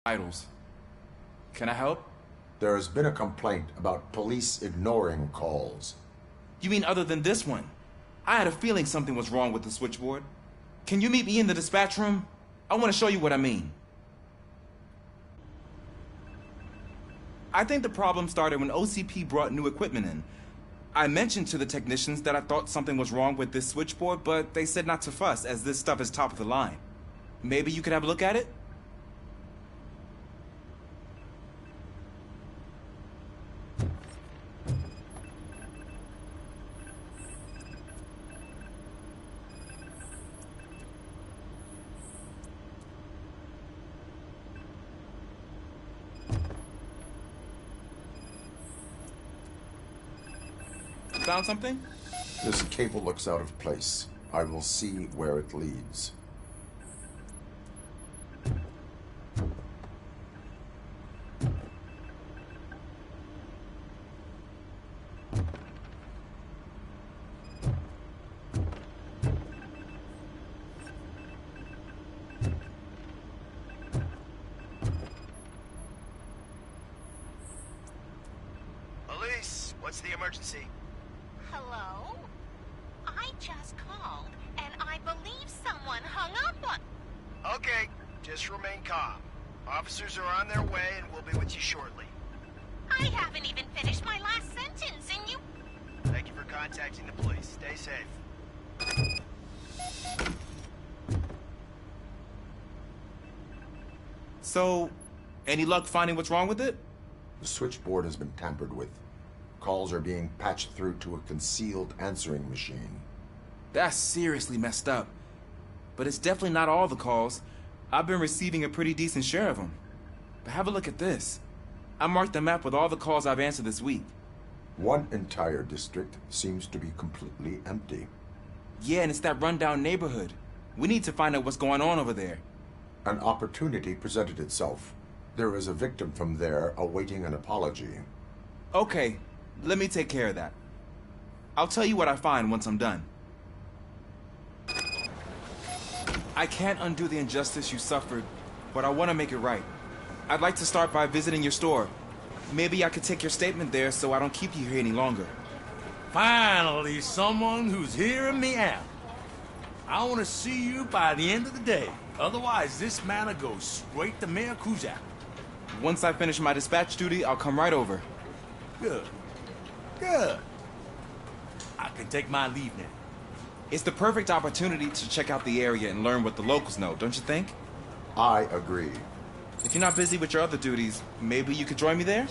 Idols. Can I help? There has been a complaint about police ignoring calls. You mean other than this one? I had a feeling something was wrong with the switchboard. Can you meet me in the dispatch room? I want to show you what I mean. I think the problem started when OCP brought new equipment in. I mentioned to the technicians that I thought something was wrong with this switchboard, but they said not to fuss, as this stuff is top of the line. Maybe you could have a look at it? Found something? This cable looks out of place. I will see where it leads. Police, what's the emergency? Hello? I just called, and I believe someone hung up on... Okay, just remain calm. Officers are on their way and we'll be with you shortly. I haven't even finished my last sentence, and you... Thank you for contacting the police. Stay safe. So, any luck finding what's wrong with it? The switchboard has been tampered with. Calls are being patched through to a concealed answering machine. That's seriously messed up. But it's definitely not all the calls. I've been receiving a pretty decent share of them. But have a look at this. I marked the map with all the calls I've answered this week. One entire district seems to be completely empty. Yeah, and it's that rundown neighborhood. We need to find out what's going on over there. An opportunity presented itself. There is a victim from there awaiting an apology. Okay, let me take care of that. I'll tell you what I find once I'm done. I can't undo the injustice you suffered, but I want to make it right. I'd like to start by visiting your store. Maybe I could take your statement there so I don't keep you here any longer. Finally, someone who's hearing me out. I want to see you by the end of the day. Otherwise, this matter goes straight to Mayor Kuzak. Once I finish my dispatch duty, I'll come right over. Good. Good. I can take my leave now. It's the perfect opportunity to check out the area and learn what the locals know, don't you think? I agree. If you're not busy with your other duties, maybe you could join me there?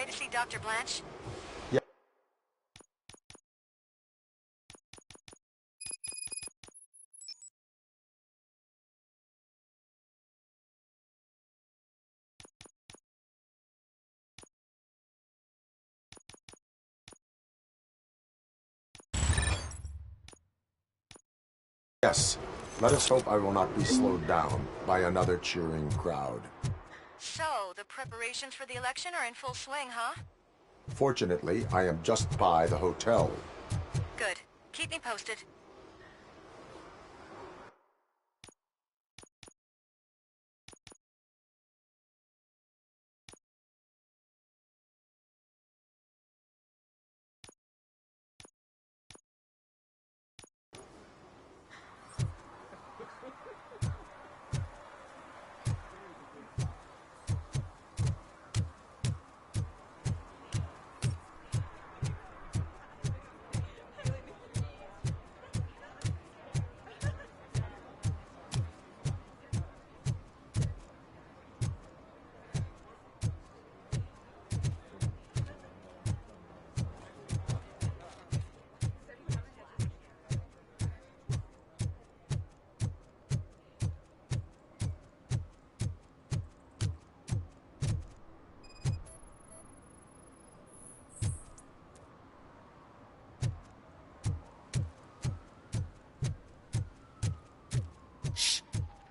way to see Dr. Blanche? Yeah. Yes. Let us hope I will not be slowed down by another cheering crowd. So, the preparations for the election are in full swing, huh? Fortunately, I am just by the hotel. Good. Keep me posted.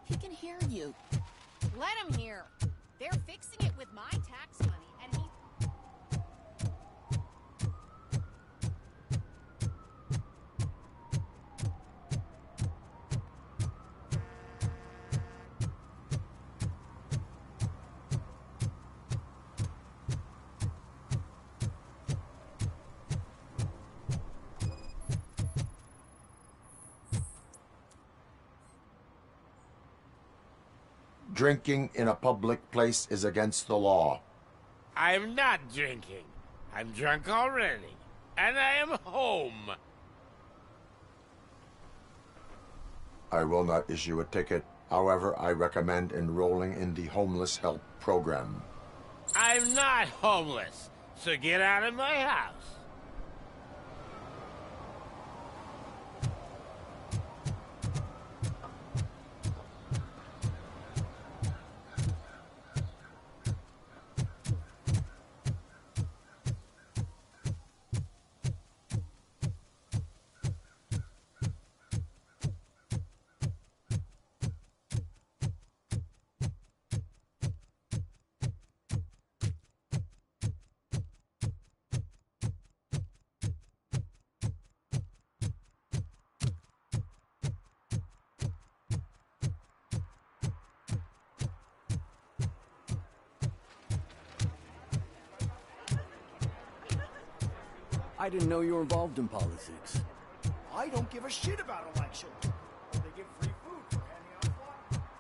He can hear you. Let him hear. They're fixing it with my tax money, and he... Drinking in a public place is against the law. I'm not drinking. I'm drunk already. And I am home. I will not issue a ticket. However, I recommend enrolling in the homeless help program. I'm not homeless, so get out of my house. I didn't know you were involved in politics. I don't give a shit about elections. They give free food for handing out flyers.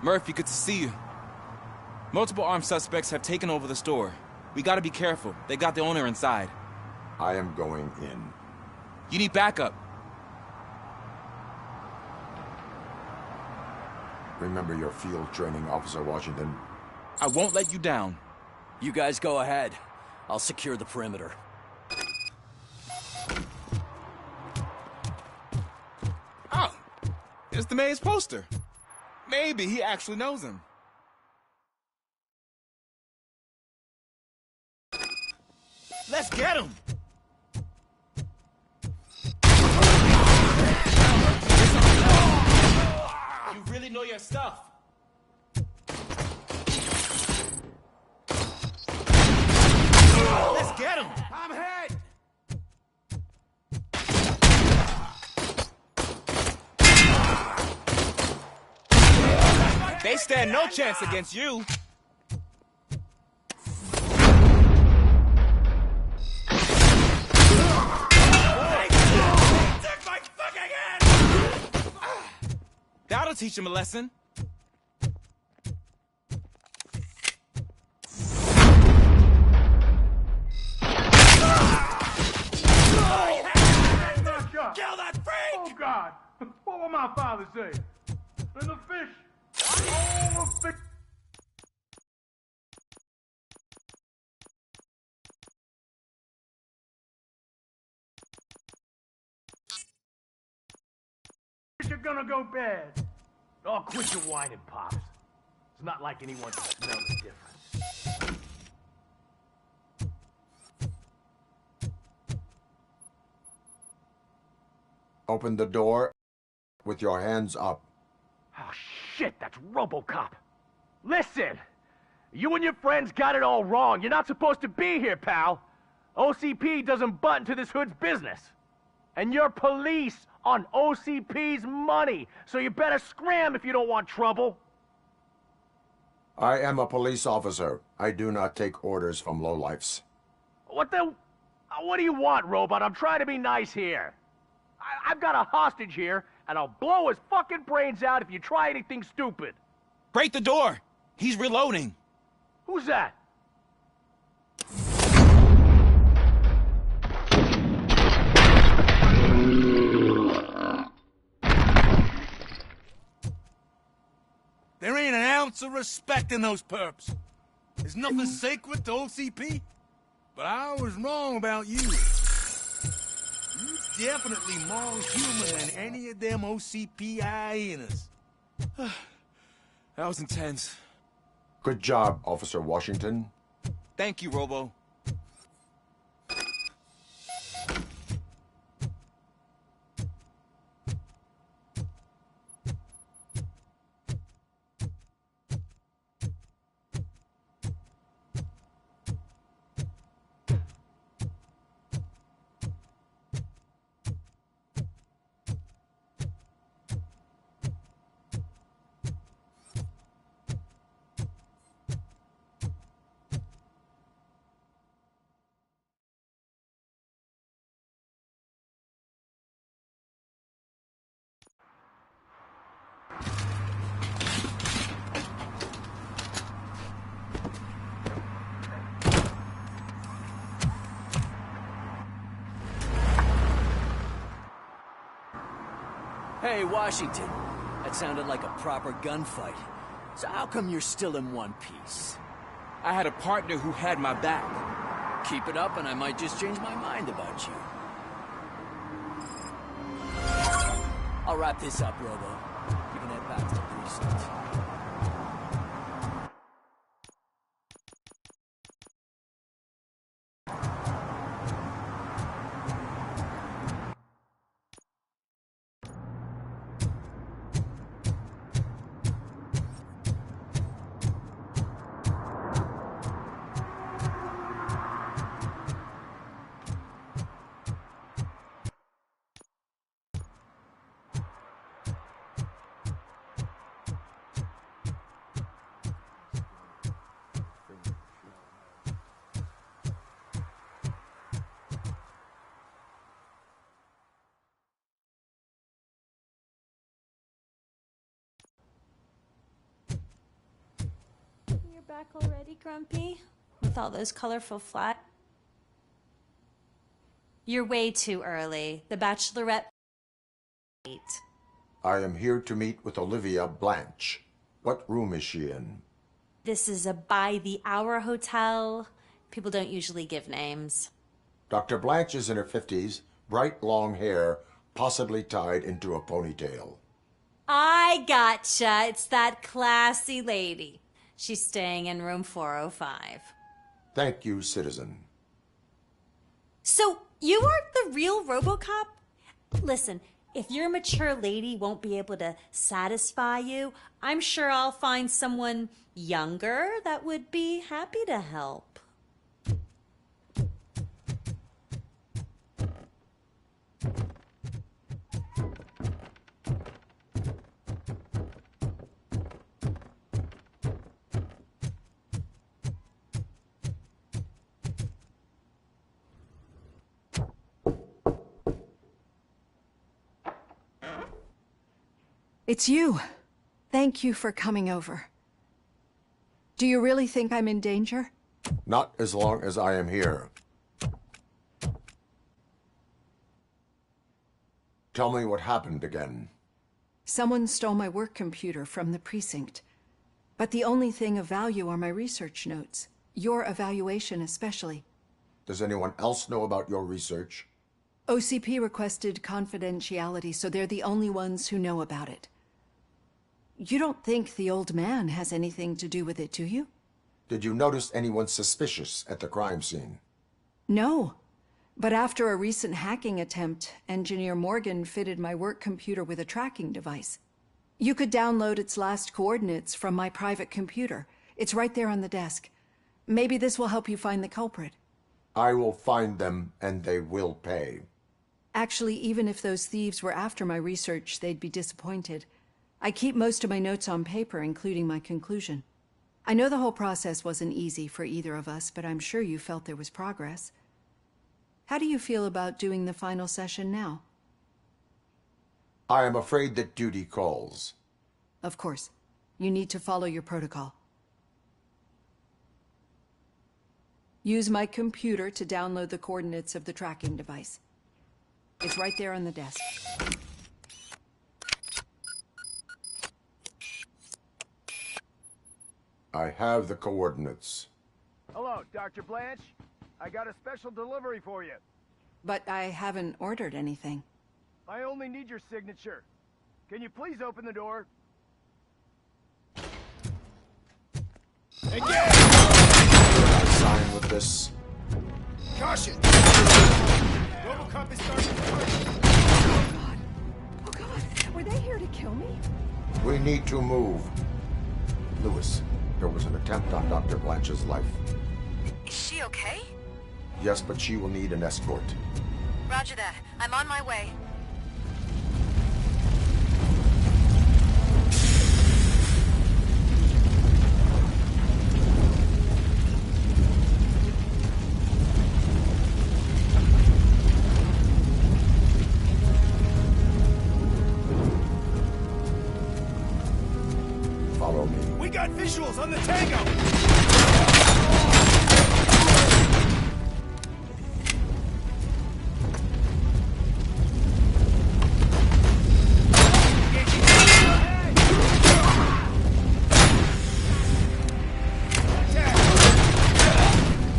Murphy, good to see you. Multiple armed suspects have taken over the store. We gotta be careful. They got the owner inside. I am going in. You need backup. Remember your field training, Officer Washington. I won't let you down. You guys go ahead. I'll secure the perimeter. Oh, it's the mayor's poster. Maybe he actually knows him. Let's get him! You really know your stuff. Let's get him! I'm hit! They stand no chance against you. That'll teach him a lesson. Kill that freak! Oh, God. What will my father say? And the fish. Oh, the fish. You're gonna go bad. Oh, quit your whining, Pops. It's not like anyone can smell the difference. Open the door with your hands up. Oh, shit, that's Robocop. Listen, you and your friends got it all wrong. You're not supposed to be here, pal. OCP doesn't butt into this hood's business. And you're police on OCP's money, so you better scram if you don't want trouble. I am a police officer. I do not take orders from lowlifes. What do you want, Robot? I'm trying to be nice here. I've got a hostage here, and I'll blow his fucking brains out if you try anything stupid. Break the door! He's reloading. Who's that? There ain't an ounce of respect in those perps. There's nothing sacred to OCP. But I was wrong about you. You're definitely more human than any of them OCP hyenas. That was intense. Good job, Officer Washington. Thank you, Robo. Hey, Washington. That sounded like a proper gunfight. So how come you're still in one piece? I had a partner who had my back. Keep it up and I might just change my mind about you. I'll wrap this up, Robo. You can head back to the precinct. back already, Grumpy? With all those colorful flat? You're way too early. The Bachelorette... I am here to meet with Olivia Blanche. What room is she in? This is a by-the-hour hotel. People don't usually give names. Dr. Blanche is in her 50s, bright long hair, possibly tied into a ponytail. I gotcha. It's that classy lady. She's staying in room 405. Thank you, citizen. So, you aren't the real Robocop? Listen, if your mature lady won't be able to satisfy you, I'm sure I'll find someone younger that would be happy to help. It's you. Thank you for coming over. Do you really think I'm in danger? Not as long as I am here. Tell me what happened again. Someone stole my work computer from the precinct. But the only thing of value are my research notes. Your evaluation especially. Does anyone else know about your research? OCP requested confidentiality, so they're the only ones who know about it. You don't think the old man has anything to do with it, do you? Did you notice anyone suspicious at the crime scene? No. But after a recent hacking attempt, Engineer Morgan fitted my work computer with a tracking device. You could download its last coordinates from my private computer. It's right there on the desk. Maybe this will help you find the culprit. I will find them, and they will pay. Actually, even if those thieves were after my research, they'd be disappointed. I keep most of my notes on paper, including my conclusion. I know the whole process wasn't easy for either of us, but I'm sure you felt there was progress. How do you feel about doing the final session now? I am afraid that duty calls. Of course. You need to follow your protocol. Use my computer to download the coordinates of the tracking device. It's right there on the desk. I have the coordinates. Hello, Dr. Blanche. I got a special delivery for you. But I haven't ordered anything. I only need your signature. Can you please open the door? Again! I sign with this. Caution! Robocop is starting to work. Oh God. Oh God. Were they here to kill me? We need to move. Lewis, there was an attempt on Dr. Blanche's life. Is she okay? Yes, but she will need an escort. Roger that. I'm on my way. Follow me. We got visuals on the Tango!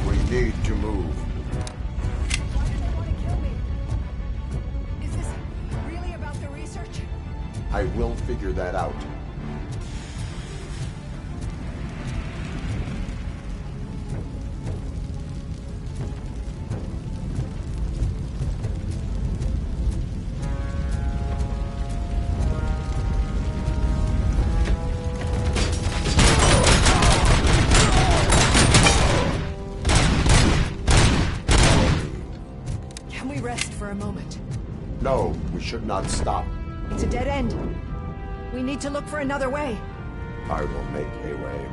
We need to move. Why do they want to kill me? Is this really about the research? I will figure that out. Can we rest for a moment? No, we should not stop. It's a dead end. We need to look for another way. I will make a way.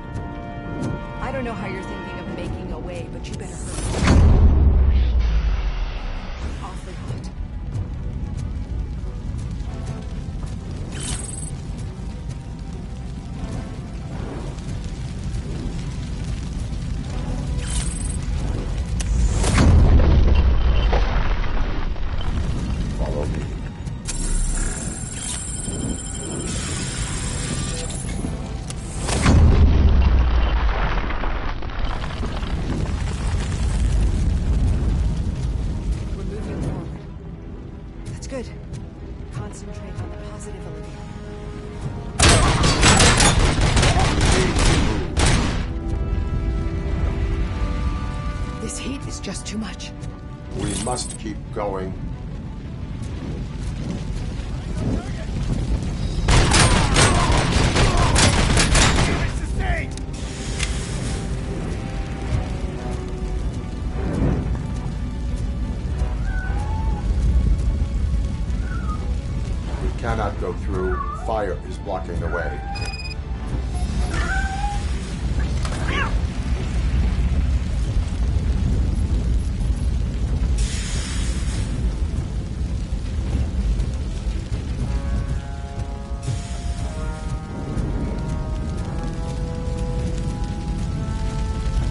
I don't know how you're thinking of making a way, but you better hurry. Awfully hot. good. Concentrate on the positive, Olivia. This heat is just too much. We must keep going. We cannot go through. Fire is blocking the way.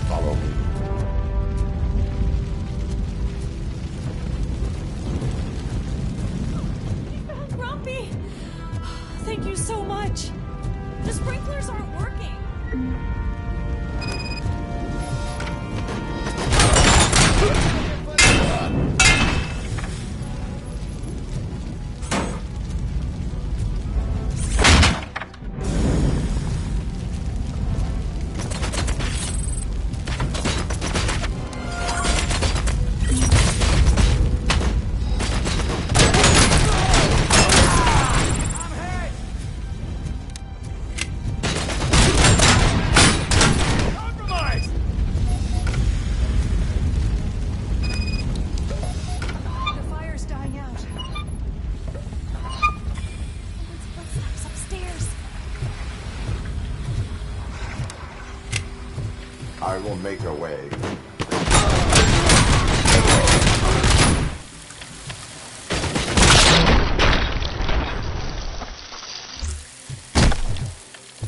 Follow me. Grumpy! Thank you so much. The sprinklers aren't working. The fire's dying out. Someone's footsteps upstairs. I will make a way.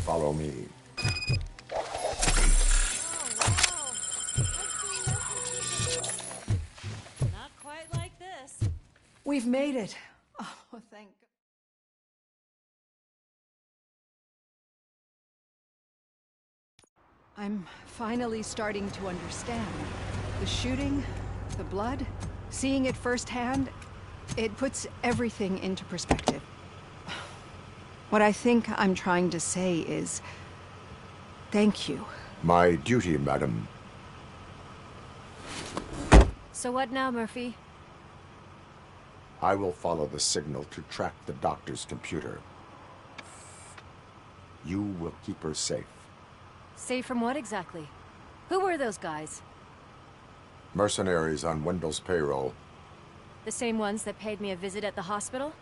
Follow me. Not quite like this. We've made it. Oh, thank God. I'm finally starting to understand. The shooting, the blood, seeing it firsthand, it puts everything into perspective. What I think I'm trying to say is, thank you. My duty, madam. So what now, Murphy? I will follow the signal to track the doctor's computer. You will keep her safe. Safe from what exactly? Who were those guys? Mercenaries on Wendell's payroll. The same ones that paid me a visit at the hospital?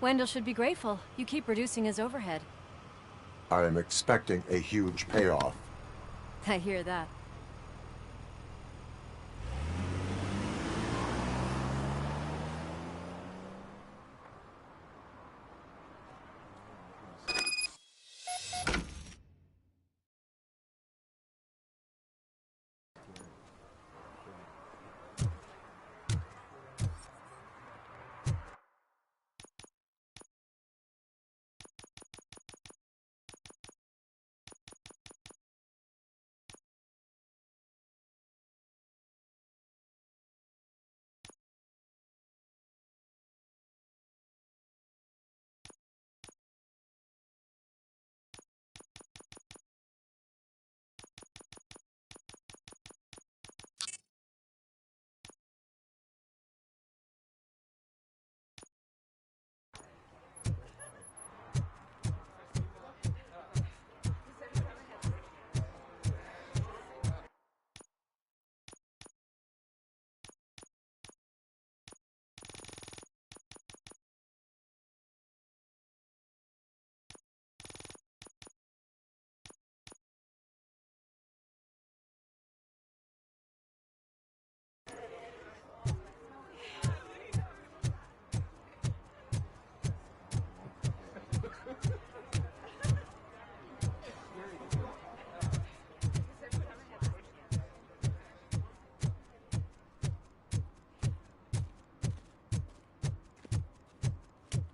Wendell should be grateful. You keep reducing his overhead. I am expecting a huge payoff. I hear that.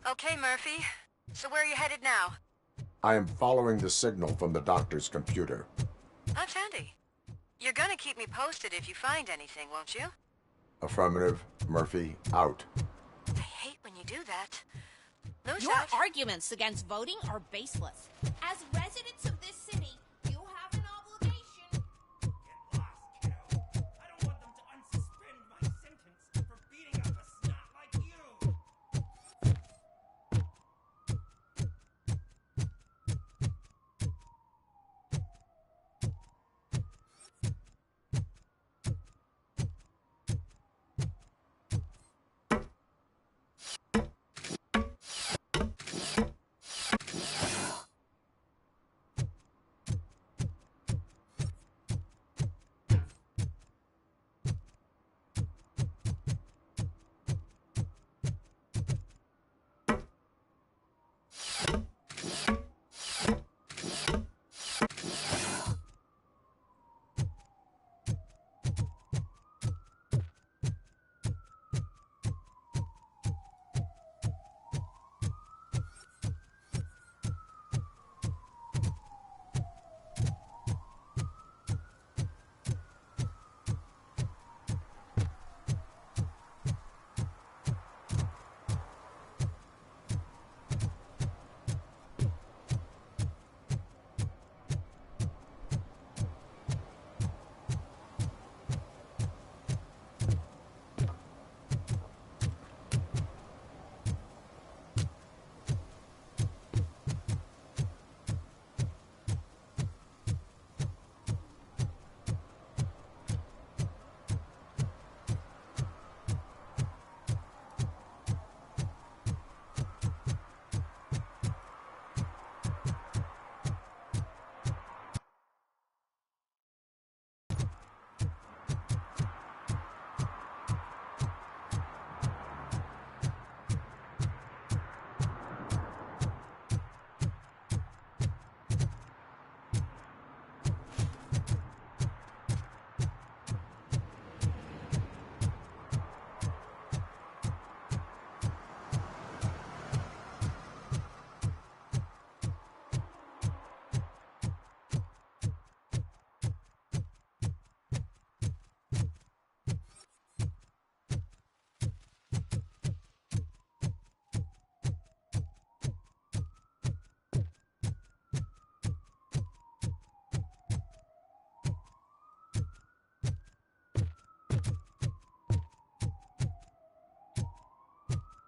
Okay, Murphy. So where are you headed now? I am following the signal from the doctor's computer. That's handy. You're gonna keep me posted if you find anything, won't you? Affirmative. Murphy, out. I hate when you do No Your doubt. arguments against voting are baseless. As residents of this city, you have an obligation. Get lost, kiddo. I don't want them to unsuspend my sentence for beating up a snot like you.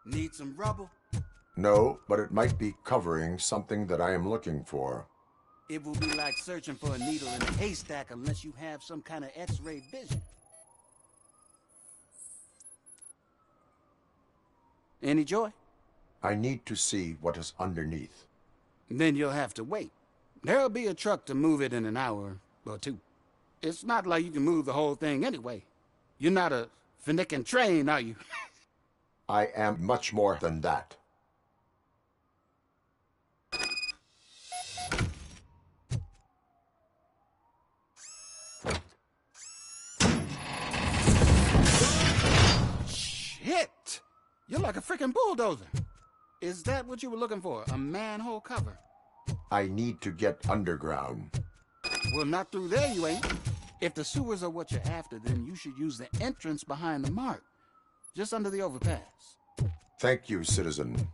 Need some rubble? No, but it might be covering something that I am looking for. It will be like searching for a needle in a haystack unless you have some kind of X-ray vision. Any joy? I need to see what is underneath. Then you'll have to wait. There'll be a truck to move it in an hour or two. It's not like you can move the whole thing anyway. You're not a finicking train, are you? I am much more than that. Shit! You're like a freaking bulldozer. Is that what you were looking for? A manhole cover? I need to get underground. Well, not through there, you ain't. If the sewers are what you're after, then you should use the entrance behind the mark. Just under the overpass. Thank you, citizen.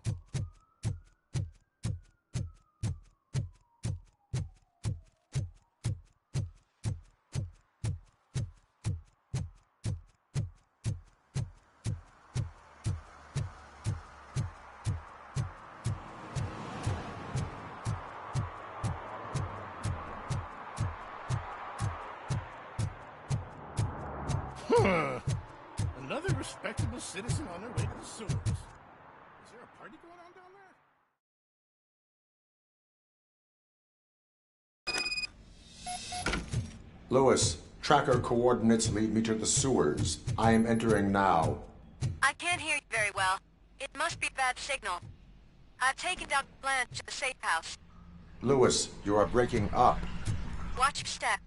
Another respectable citizen on their way to the sewers. Is there a party going on down there? Lewis, tracker coordinates lead me to the sewers. I am entering now. I can't hear you very well. It must be a bad signal. I've taken down Blanche to the safe house. Lewis, you are breaking up. Watch your step.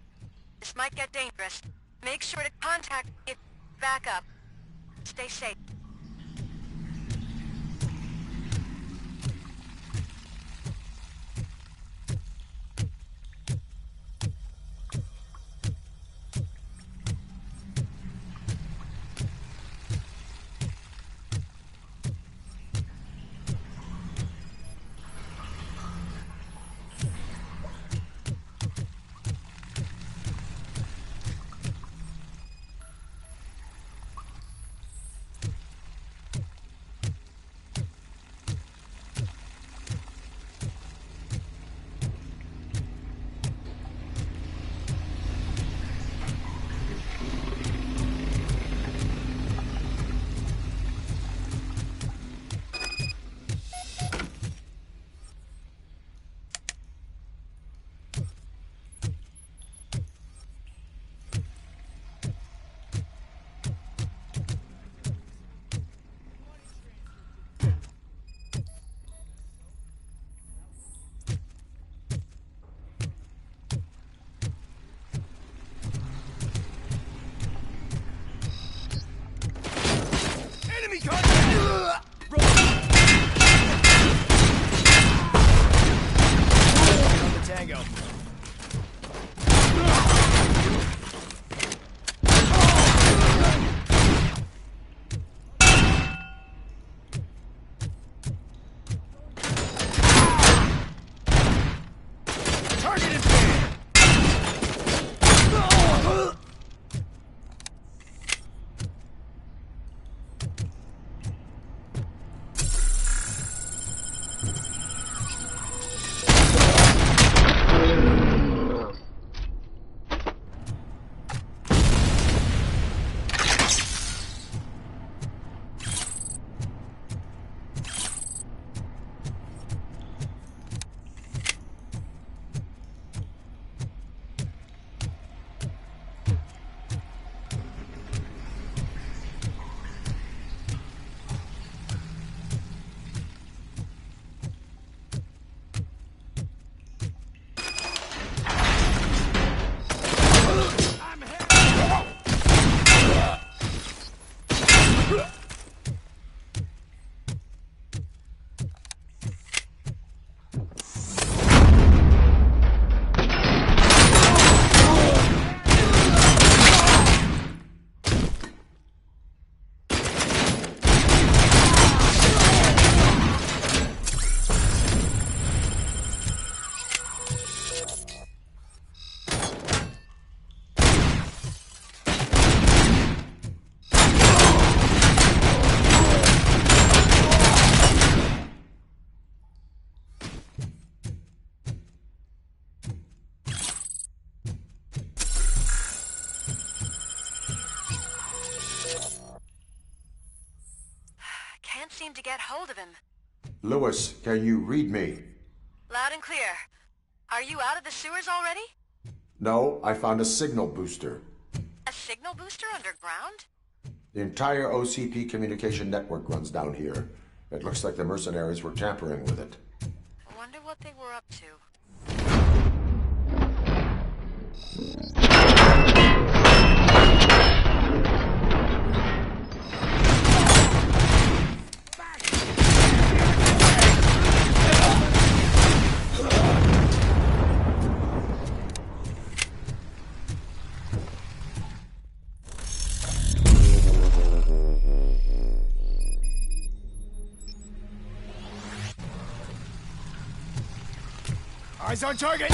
This might get dangerous. Make sure to contact me. Back up. Stay safe. Enemy contact! On the tango. Target is dead! Can't seem to get hold of him. Lewis, can you read me? Loud and clear. Are you out of the sewers already? No, I found a signal booster. A signal booster underground? The entire OCP communication network runs down here. It looks like the mercenaries were tampering with it. I wonder what they were up to. Eyes on target!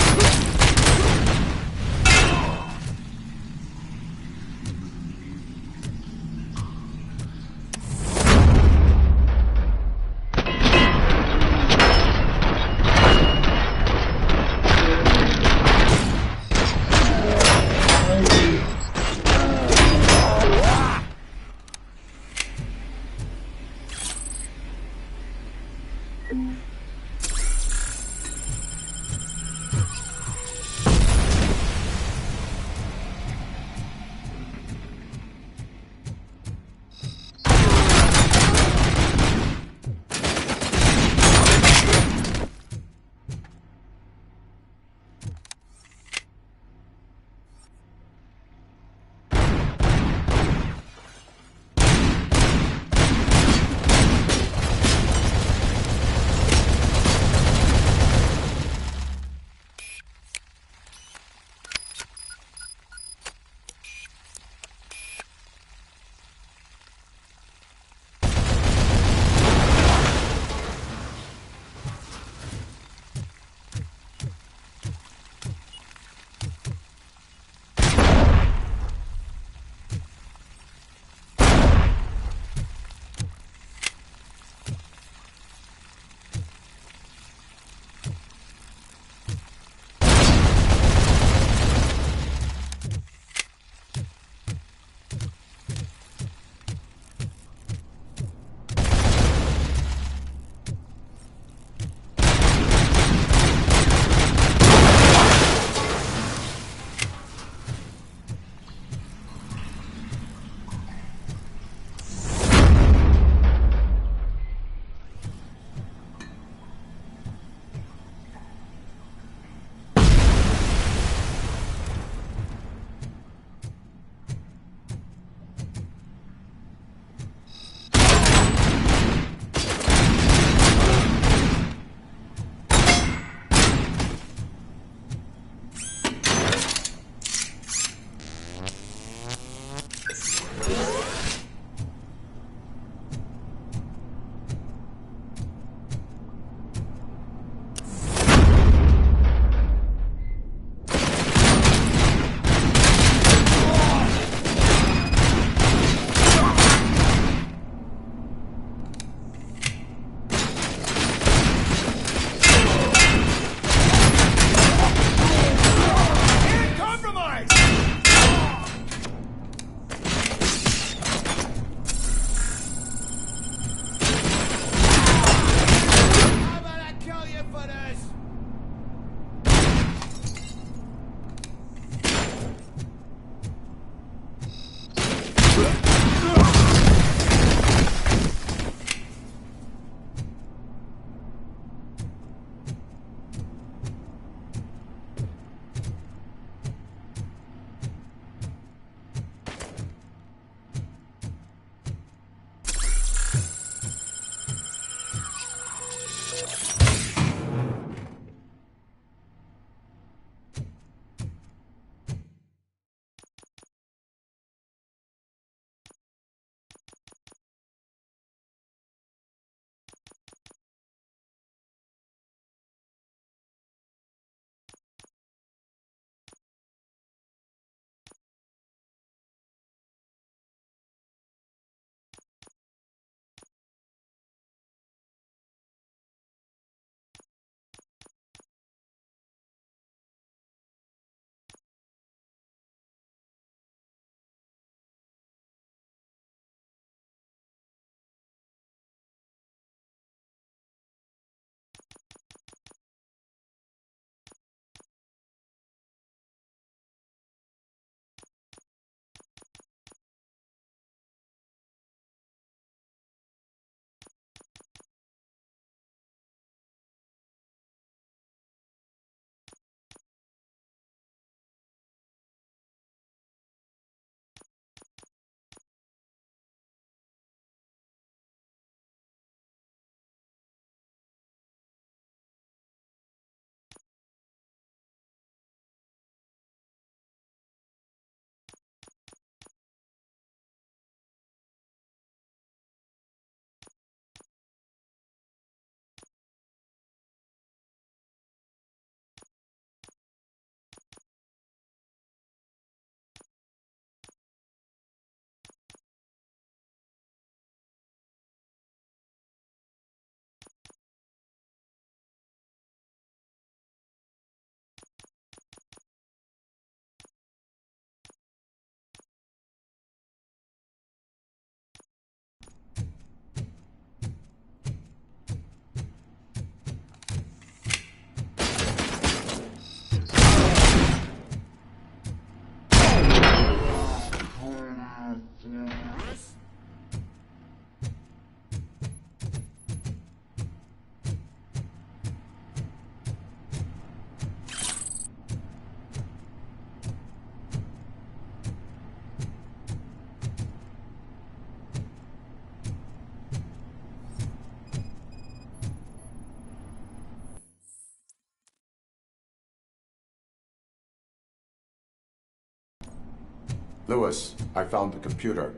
Lewis, I found the computer.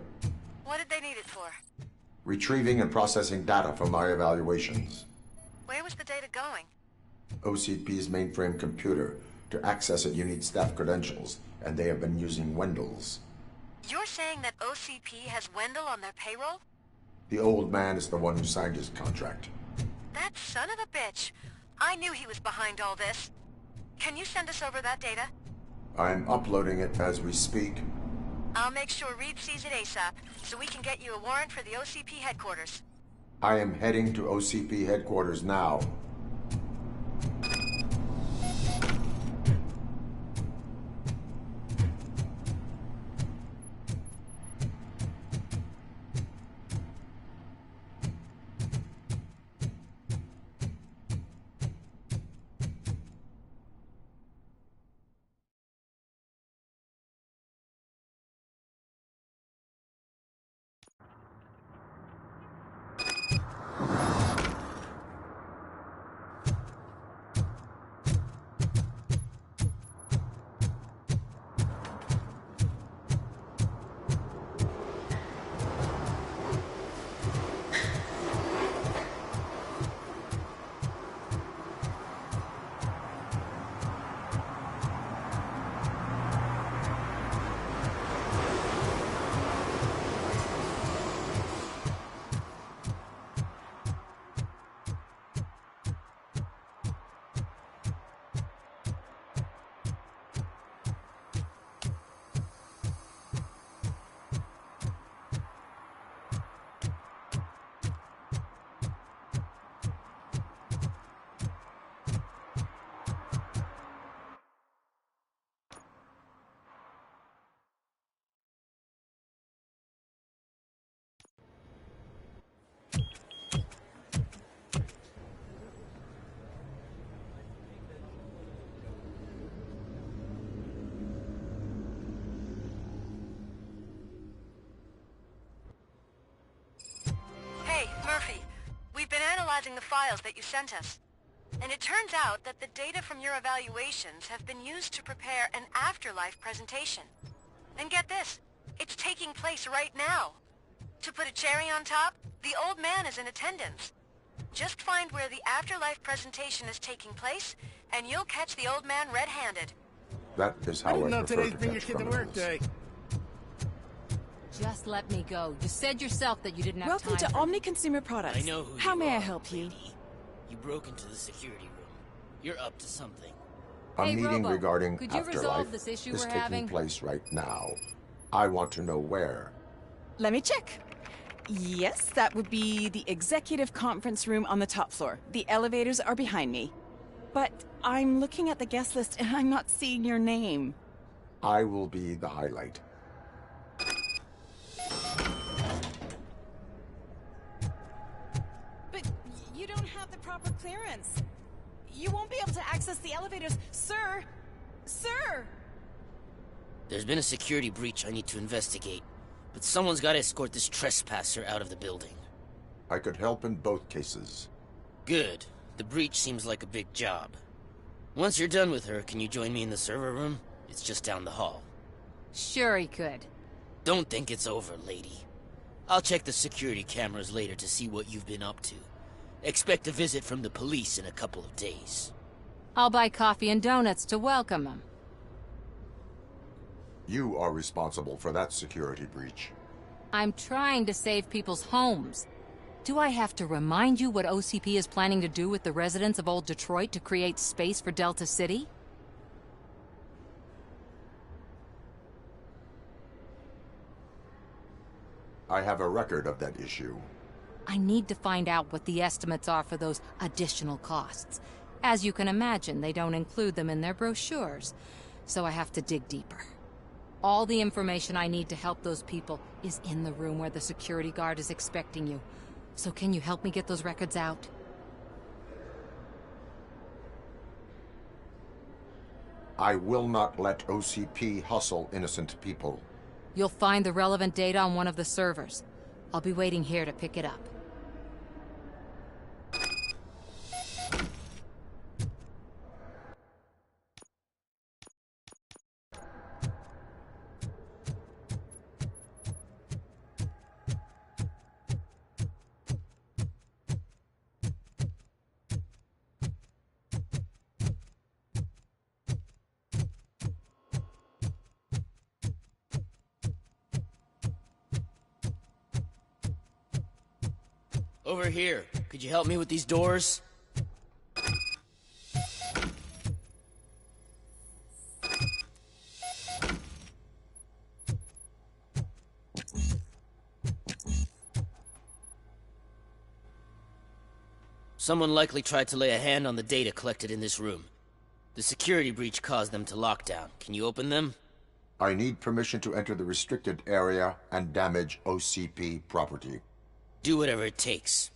What did they need it for? Retrieving and processing data from my evaluations. Where was the data going? OCP's mainframe computer. To access it, you need staff credentials, and they have been using Wendell's. You're saying that OCP has Wendell on their payroll? The old man is the one who signed his contract. That son of a bitch. I knew he was behind all this. Can you send us over that data? I'm uploading it as we speak. I'll make sure Reed sees it ASAP, so we can get you a warrant for the OCP headquarters. I am heading to OCP headquarters now. Hey, Murphy. We've been analyzing the files that you sent us. And it turns out that the data from your evaluations have been used to prepare an afterlife presentation. And get this, it's taking place right now. To put a cherry on top, the old man is in attendance. Just find where the afterlife presentation is taking place, and you'll catch the old man red-handed. That is how I didn't know prefer today's to been your catch kid to criminals. work day. Just let me go. You said yourself that you didn't have Welcome time to for Omni Consumer Products. I know who How you may I are, help you? lady. You broke into the security room. You're up to something. A Hey, meeting Robo, regarding could you afterlife resolve this issue is we're taking having? place right now. I want to know where. Let me check. Yes, that would be the executive conference room on the top floor. The elevators are behind me. But I'm looking at the guest list and I'm not seeing your name. I will be the highlight. But you don't have the proper clearance. You won't be able to access the elevators. Sir! Sir! There's been a security breach I need to investigate, but someone's got to escort this trespasser out of the building. I could help in both cases. Good. The breach seems like a big job. Once you're done with her, can you join me in the server room? It's just down the hall. Sure he could. Don't think it's over, lady. I'll check the security cameras later to see what you've been up to. Expect a visit from the police in a couple of days. I'll buy coffee and donuts to welcome him. You are responsible for that security breach. I'm trying to save people's homes. Do I have to remind you what OCP is planning to do with the residents of Old Detroit to create space for Delta City? I have a record of that issue. I need to find out what the estimates are for those additional costs. As you can imagine, they don't include them in their brochures, so I have to dig deeper. All the information I need to help those people is in the room where the security guard is expecting you. So can you help me get those records out? I will not let OCP hustle innocent people. You'll find the relevant data on one of the servers. I'll be waiting here to pick it up. Over here. Could you help me with these doors? Someone likely tried to lay a hand on the data collected in this room. The security breach caused them to lock down. Can you open them? I need permission to enter the restricted area and damage OCP property. Do whatever it takes.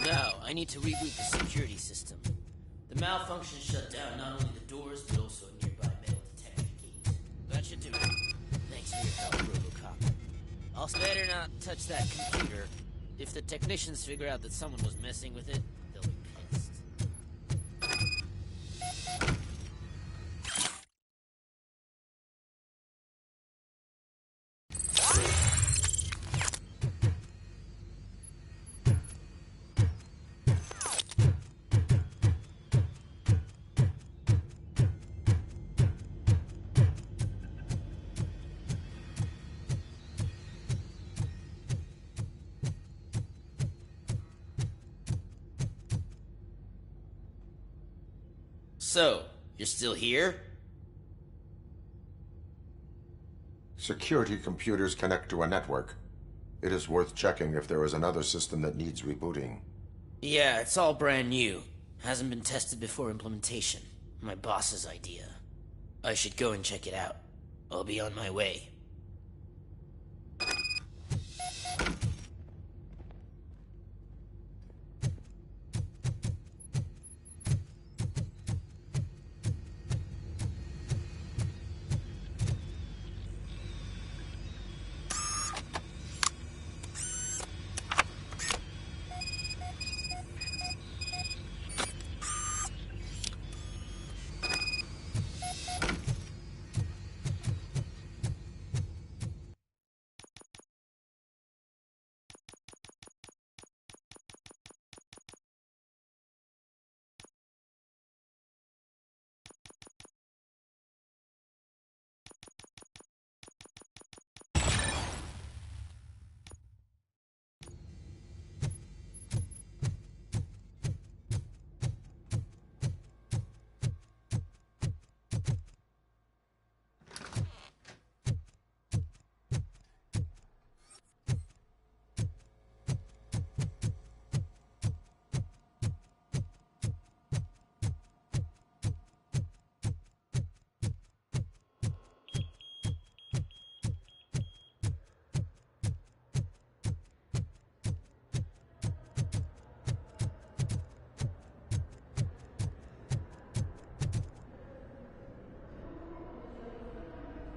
Now, I need to reboot the security system. The malfunction shut down not only the doors, but also a nearby metal detector gate. That should do it. Thanks for your help, Robocop. I'll better not touch that computer. If the technicians figure out that someone was messing with it, they'll be pissed. So, you're still here? Security computers connect to a network. It is worth checking if there is another system that needs rebooting. Yeah, it's all brand new. Hasn't been tested before implementation. My boss's idea. I should go and check it out. I'll be on my way.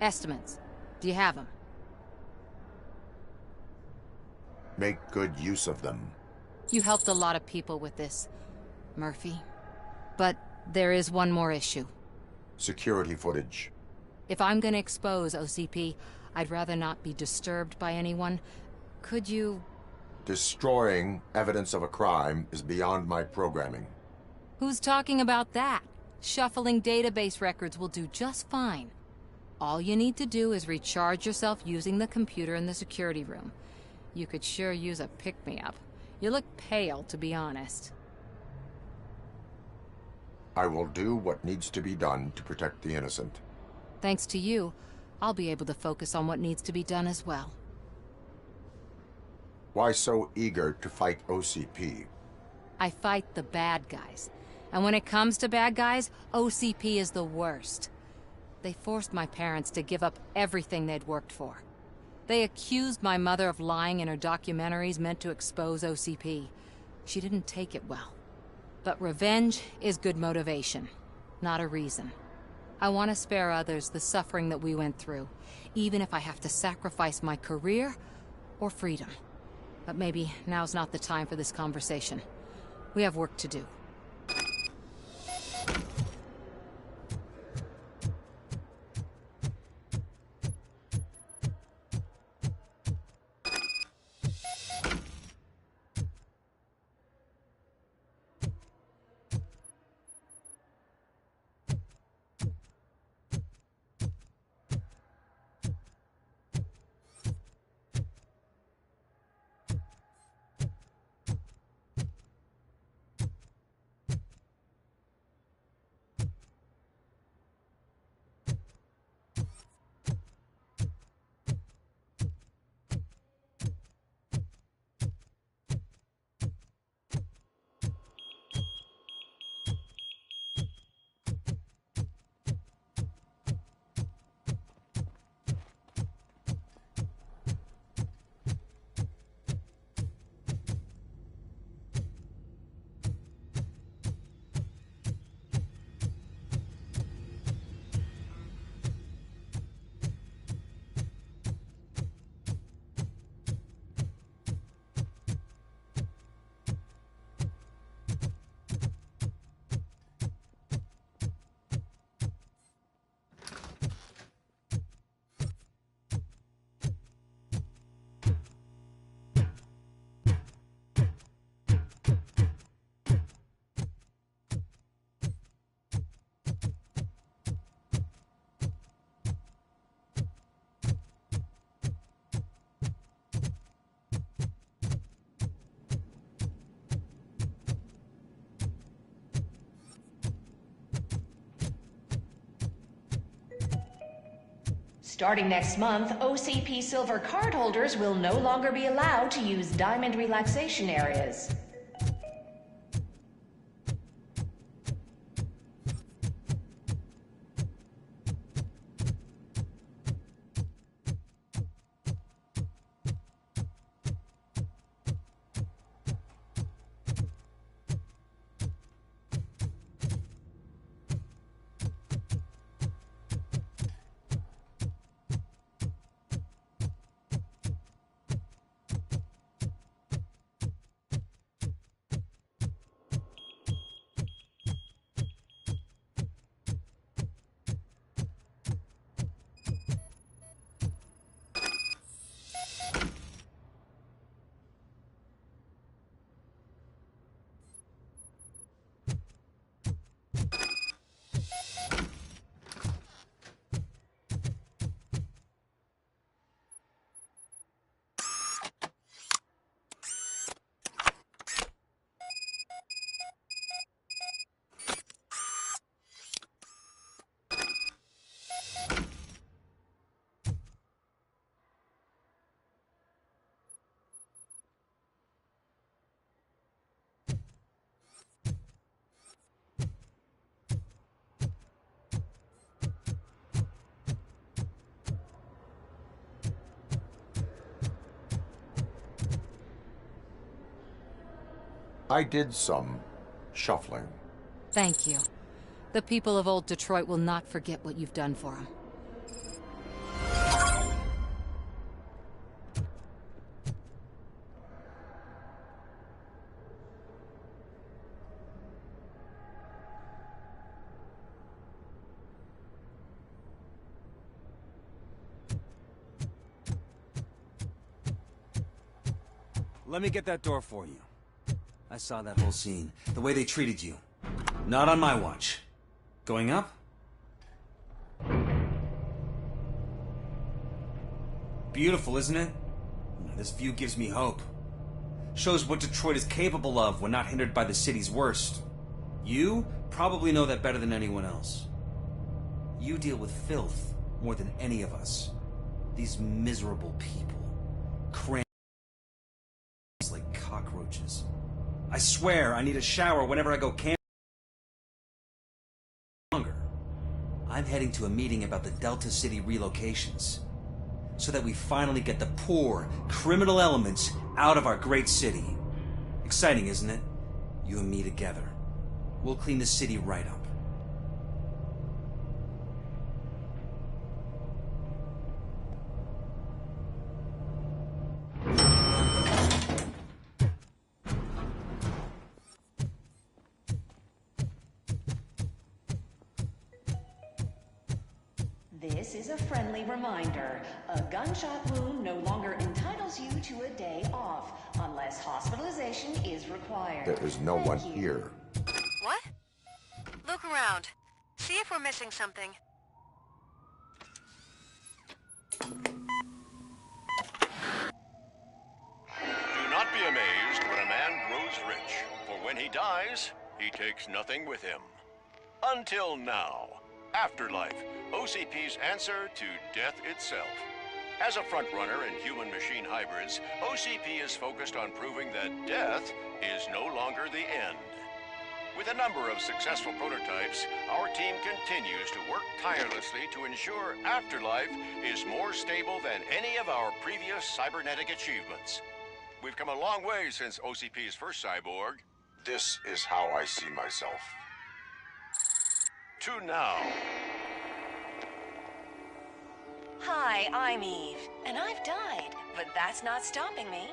Estimates. Do you have them? Make good use of them. You helped a lot of people with this, Murphy. But there is one more issue. Security footage. If I'm gonna expose OCP, I'd rather not be disturbed by anyone. Could you... Destroying evidence of a crime is beyond my programming. Who's talking about that? Shuffling database records will do just fine. All you need to do is recharge yourself using the computer in the security room. You could sure use a pick-me-up. You look pale, to be honest. I will do what needs to be done to protect the innocent. Thanks to you, I'll be able to focus on what needs to be done as well. Why so eager to fight OCP? I fight the bad guys. And when it comes to bad guys, OCP is the worst. They forced my parents to give up everything they'd worked for. They accused my mother of lying in her documentaries meant to expose OCP. She didn't take it well. But revenge is good motivation, not a reason. I want to spare others the suffering that we went through, even if I have to sacrifice my career or freedom. But maybe now's not the time for this conversation. We have work to do. Starting next month, OCP Silver cardholders will no longer be allowed to use Diamond relaxation areas. I did some shuffling. Thank you. The people of old Detroit will not forget what you've done for them. Let me get that door for you. I saw that whole scene. The way they treated you. Not on my watch. Going up? Beautiful, isn't it? This view gives me hope. Shows what Detroit is capable of when not hindered by the city's worst. You probably know that better than anyone else. You deal with filth more than any of us. These miserable people. Crammed like cockroaches. I swear I need a shower whenever I go camping. I'm heading to a meeting about the Delta City relocations, so that we finally get the poor, criminal elements out of our great city. Exciting, isn't it? You and me together. We'll clean the city right up. This is a friendly reminder. A gunshot wound no longer entitles you to a day off, unless hospitalization is required. There is no one here. What? Look around. See if we're missing something. Do not be amazed when a man grows rich, for when he dies, he takes nothing with him. Until now. Afterlife, OCP's answer to death itself. As a frontrunner in human-machine hybrids, OCP is focused on proving that death is no longer the end. With a number of successful prototypes, our team continues to work tirelessly to ensure Afterlife is more stable than any of our previous cybernetic achievements. We've come a long way since OCP's first cyborg. This is how I see myself. To now. Hi, I'm Eve, and I've died, but that's not stopping me.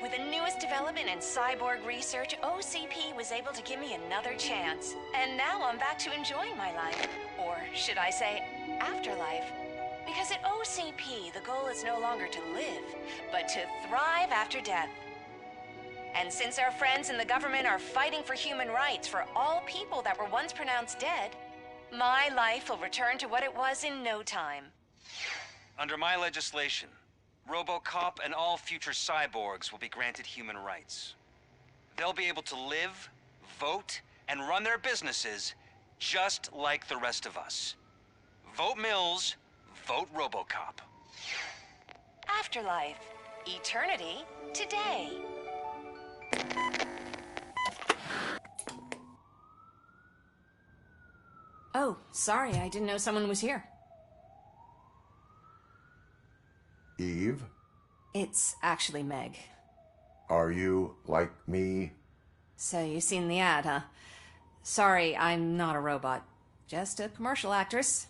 With the newest development in cyborg research, OCP was able to give me another chance. And now I'm back to enjoying my life. Or should I say, afterlife. Because at OCP, the goal is no longer to live, but to thrive after death. And since our friends in the government are fighting for human rights for all people that were once pronounced dead, my life will return to what it was in no time. Under my legislation, Robocop and all future cyborgs will be granted human rights. They'll be able to live, vote, and run their businesses just like the rest of us. Vote mills, vote Robocop. Afterlife. Eternity. Today. Oh, sorry, I didn't know someone was here. Eve, It's actually Meg. are you like me? So you seen the ad, huh? Sorry, I'm not a robot. Just a commercial actress.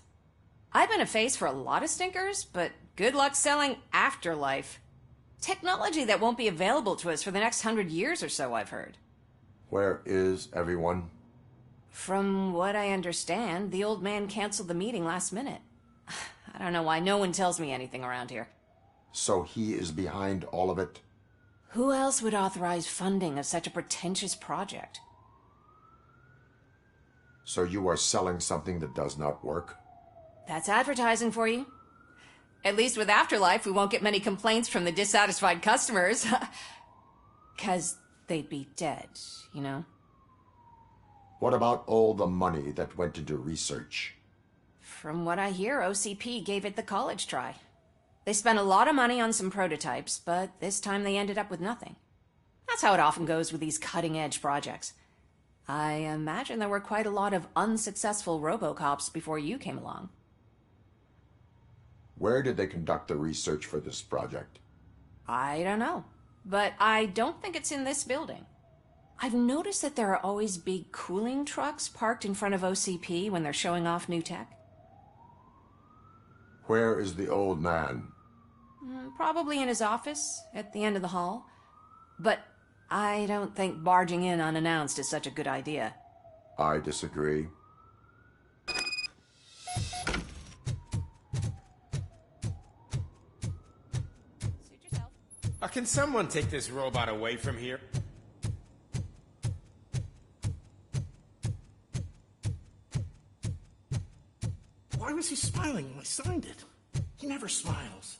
I've been a face for a lot of stinkers, but good luck selling Afterlife. Technology that won't be available to us for the next 100 years or so, I've heard. Where is everyone? From what I understand, the old man canceled the meeting last minute. I don't know why no one tells me anything around here. So he is behind all of it? Who else would authorize funding of such a pretentious project? So you are selling something that does not work? That's advertising for you. At least with Afterlife, we won't get many complaints from the dissatisfied customers. 'Cause they'd be dead, you know? What about all the money that went into research? From what I hear, OCP gave it the college try. They spent a lot of money on some prototypes, but this time they ended up with nothing. That's how it often goes with these cutting-edge projects. I imagine there were quite a lot of unsuccessful Robocops before you came along. Where did they conduct the research for this project? I don't know, but I don't think it's in this building. I've noticed that there are always big cooling trucks parked in front of OCP when they're showing off new tech. Where is the old man? Probably in his office, at the end of the hall. But I don't think barging in unannounced is such a good idea. I disagree. Can someone take this robot away from here? Why was he smiling when I signed it? He never smiles.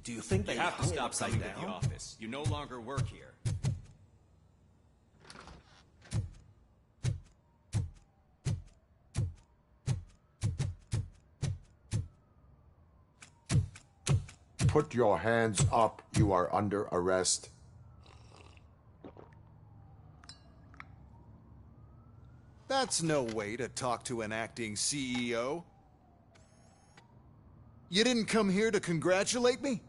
Do you think You they have to stop upside coming to the down? office. You no longer work here. Put your hands up. You are under arrest. That's no way to talk to an acting CEO. You didn't come here to congratulate me?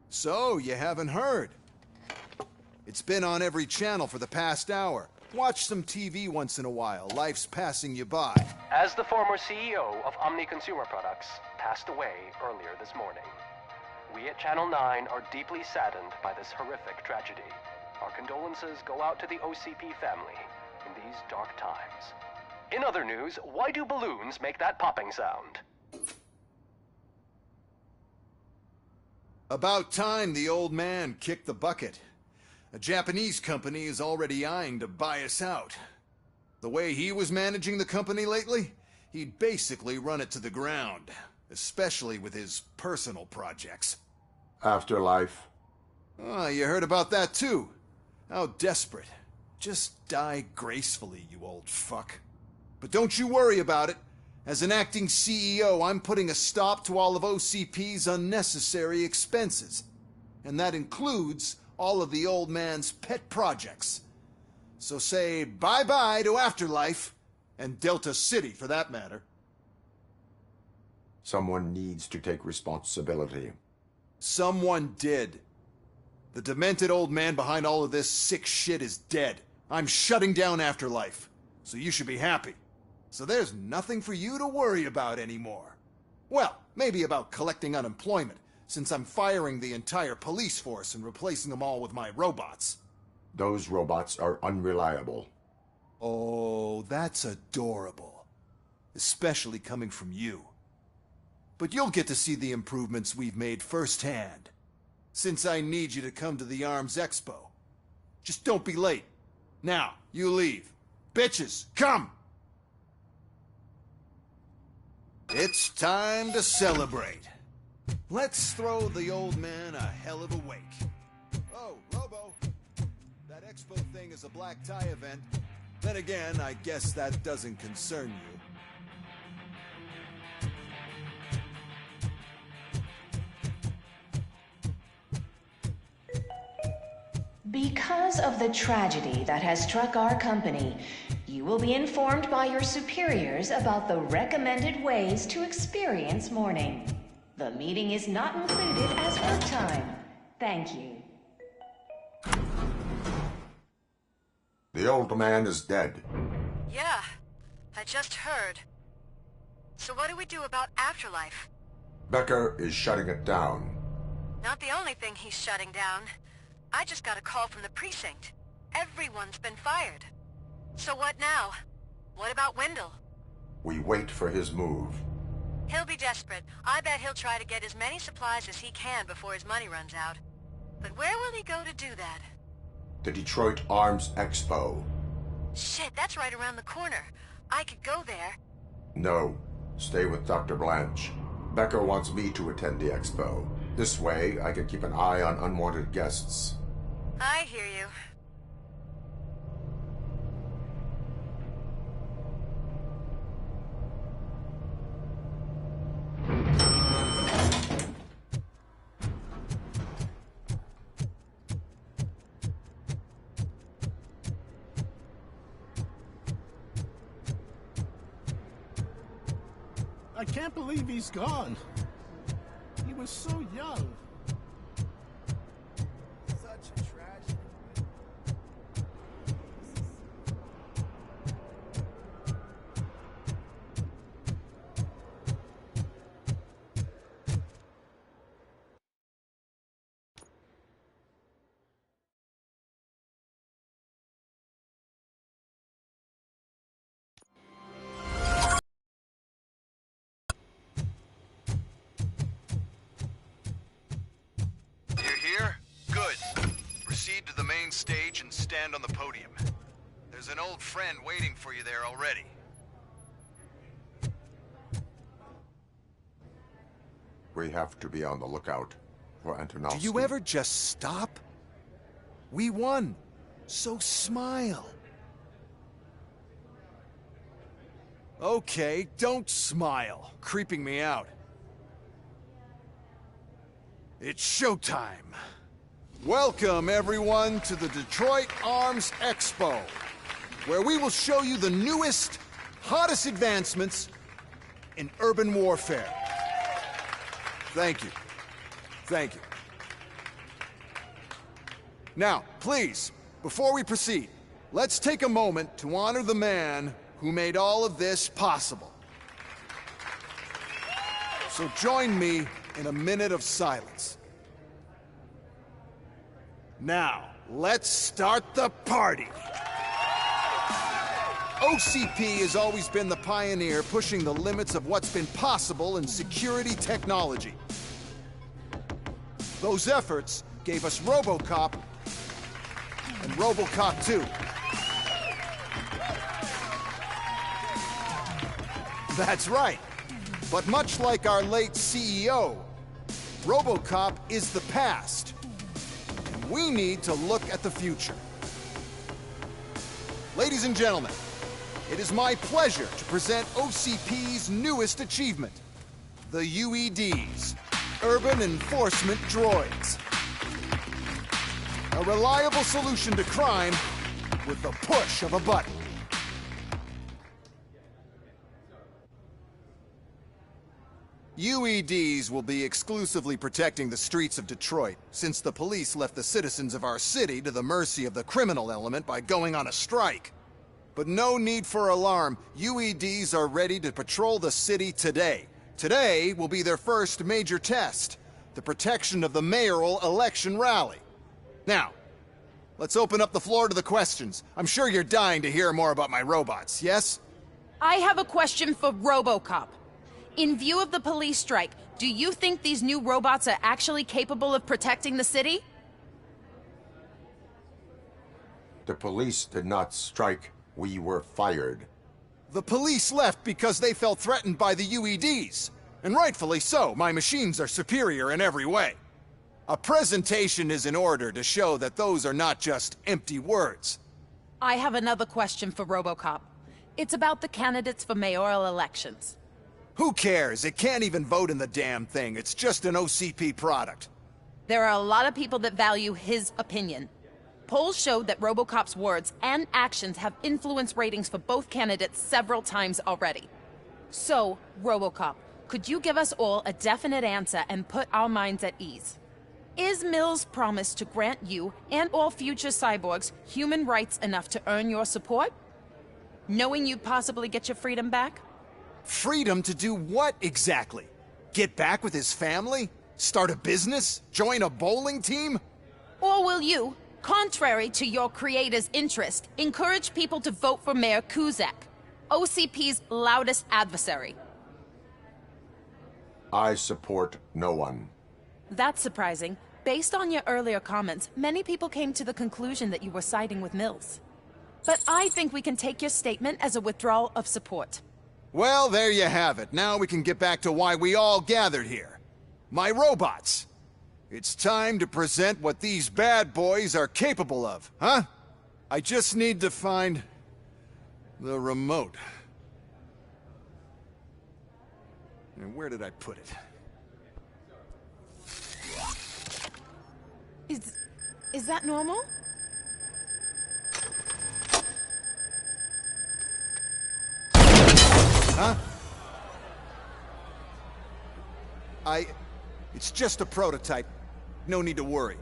So, you haven't heard. It's been on every channel for the past hour. Watch some TV once in a while. Life's passing you by. As the former CEO of Omni Consumer Products passed away earlier this morning, we at Channel 9 are deeply saddened by this horrific tragedy. Our condolences go out to the OCP family in these dark times. In other news, why do balloons make that popping sound? About time the old man kicked the bucket. A Japanese company is already eyeing to buy us out. The way he was managing the company lately, he'd basically run it to the ground, especially with his personal projects. Afterlife. Oh, you heard about that too. How desperate. Just die gracefully, you old fuck. But don't you worry about it. As an acting CEO, I'm putting a stop to all of OCP's unnecessary expenses. And that includes all of the old man's pet projects. So say bye-bye to Afterlife, and Delta City for that matter. Someone needs to take responsibility. Someone did. The demented old man behind all of this sick shit is dead. I'm shutting down Afterlife, so you should be happy. So there's nothing for you to worry about anymore. Well, maybe about collecting unemployment, since I'm firing the entire police force and replacing them all with my robots. Those robots are unreliable. Oh, that's adorable. Especially coming from you. But you'll get to see the improvements we've made firsthand. Since I need you to come to the ARMS Expo. Just don't be late. Now, you leave. Bitches, come! It's time to celebrate. Let's throw the old man a hell of a wake. Oh, Robo. That expo thing is a black tie event. Then again, I guess that doesn't concern you. Because of the tragedy that has struck our company, you will be informed by your superiors about the recommended ways to experience mourning. The meeting is not included as work time. Thank you. The old man is dead. Yeah, I just heard. So what do we do about afterlife? Becker is shutting it down. Not the only thing he's shutting down. I just got a call from the precinct. Everyone's been fired. So what now? What about Wendell? We wait for his move. He'll be desperate. I bet he'll try to get as many supplies as he can before his money runs out. But where will he go to do that? The Detroit Arms Expo. Shit, that's right around the corner. I could go there. No. Stay with Dr. Blanche. Becker wants me to attend the expo. This way, I can keep an eye on unwanted guests. I hear you. I can't believe he's gone. He was so young. Such a tragedy. Proceed to the main stage and stand on the podium. There's an old friend waiting for you there already. We have to be on the lookout for Antonovsky. Do you ever just stop? We won, so smile. Okay, don't smile. Creeping me out. It's showtime. Welcome, everyone, to the Detroit Arms Expo, where we will show you the newest, hottest advancements in urban warfare. Thank you. Thank you. Now, please, before we proceed, let's take a moment to honor the man who made all of this possible. So join me in a minute of silence. Now, let's start the party! OCP has always been the pioneer pushing the limits of what's been possible in security technology. Those efforts gave us Robocop and Robocop 2. That's right. But much like our late CEO, Robocop is the past. And we need to look at the future. Ladies and gentlemen, it is my pleasure to present OCP's newest achievement, the UEDs, Urban Enforcement Droids. A reliable solution to crime with the push of a button. UEDs will be exclusively protecting the streets of Detroit, since the police left the citizens of our city to the mercy of the criminal element by going on a strike. But no need for alarm. UEDs are ready to patrol the city today. Today will be their first major test, the protection of the mayoral election rally. Now, let's open up the floor to the questions. I'm sure you're dying to hear more about my robots, yes? I have a question for Robocop. In view of the police strike, do you think these new robots are actually capable of protecting the city? The police did not strike. We were fired. The police left because they felt threatened by the UEDs. And rightfully so. My machines are superior in every way. A presentation is in order to show that those are not just empty words. I have another question for Robocop. It's about the candidates for mayoral elections. Who cares? It can't even vote in the damn thing. It's just an OCP product. There are a lot of people that value his opinion. Polls showed that Robocop's words and actions have influenced ratings for both candidates several times already. So, Robocop, could you give us all a definite answer and put our minds at ease? Is Mills' promise to grant you and all future cyborgs human rights enough to earn your support? Knowing you'd possibly get your freedom back? Freedom to do what exactly? Get back with his family? Start a business? Join a bowling team? Or will you, contrary to your creator's interest, encourage people to vote for Mayor Kuzak, OCP's loudest adversary? I support no one. That's surprising. Based on your earlier comments, many people came to the conclusion that you were siding with Mills. But I think we can take your statement as a withdrawal of support. Well, there you have it. Now we can get back to why we all gathered here. My robots. It's time to present what these bad boys are capable of, huh? I just need to find the remote. And where did I put it? Is that normal? Huh? It's just a prototype. No need to worry.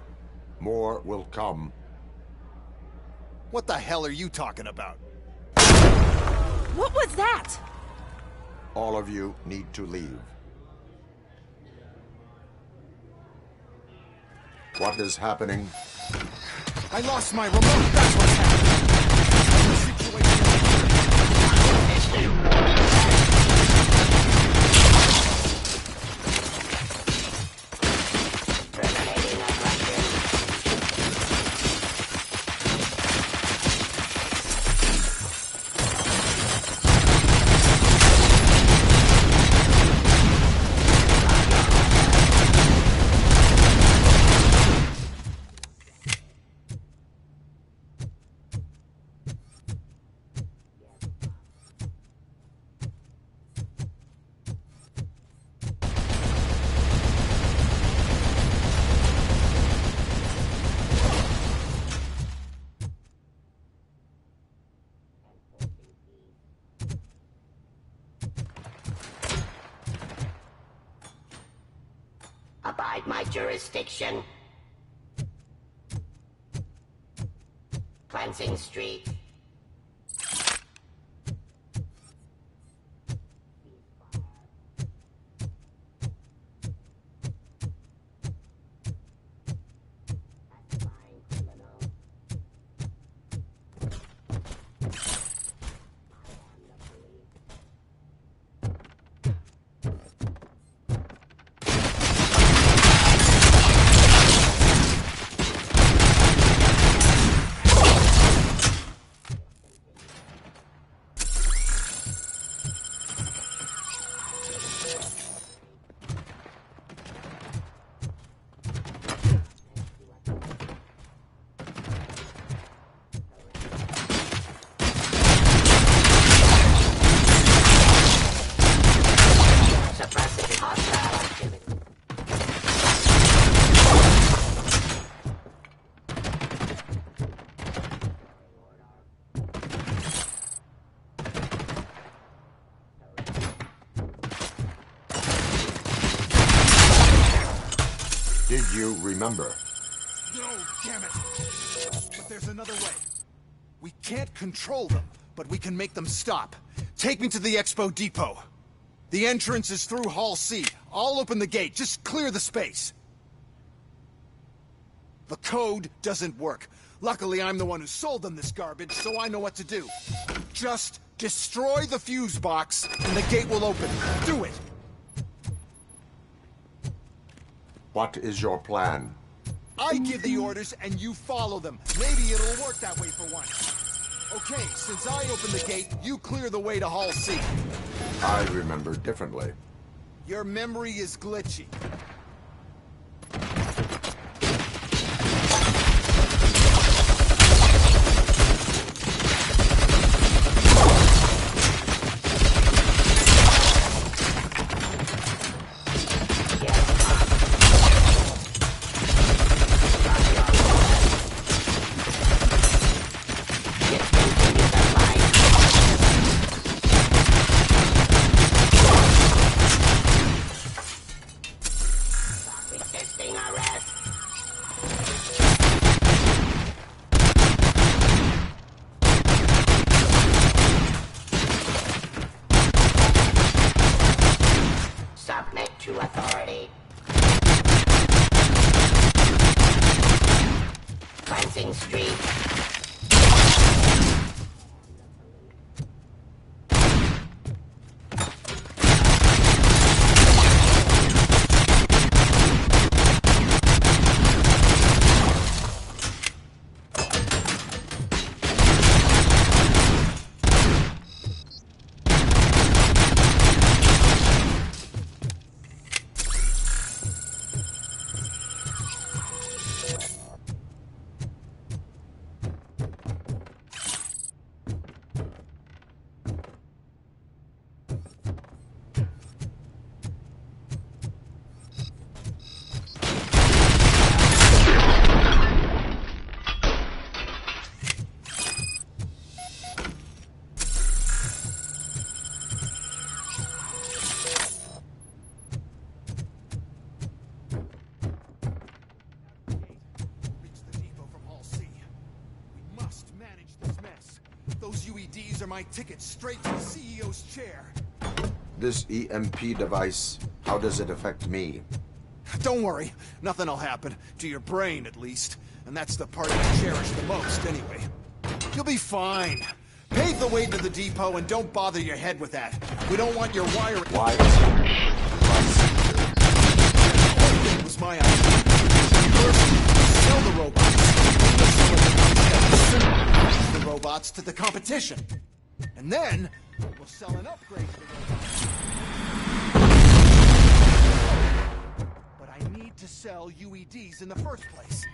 More will come. What the hell are you talking about? What was that? All of you need to leave. What is happening? I lost my remote. That's what's happening. The situation Abide my jurisdiction. Cleansing Street. Did you remember? No, damn it! But there's another way. We can't control them, but we can make them stop. Take me to the Expo Depot. The entrance is through Hall C. I'll open the gate. Just clear the space. The code doesn't work. Luckily, I'm the one who sold them this garbage, so I know what to do. Just destroy the fuse box, and the gate will open. Do it! What is your plan? I give the orders, and you follow them. Maybe it'll work that way for once. Okay, since I opened the gate, you clear the way to Hall C. I remember differently. Your memory is glitchy. to authority. Cleansing Street. Those UEDs are my ticket straight to the CEO's chair. This EMP device, how does it affect me? Don't worry, nothing'll happen. To your brain, at least. And that's the part I cherish the most, anyway. You'll be fine. Pave the way to the depot and don't bother your head with that. We don't want your wiring. Why? It was my idea. First, sell the robots. The robots to the competition. And then, we'll sell an upgrade to the robots. But I need to sell UEDs in the first place.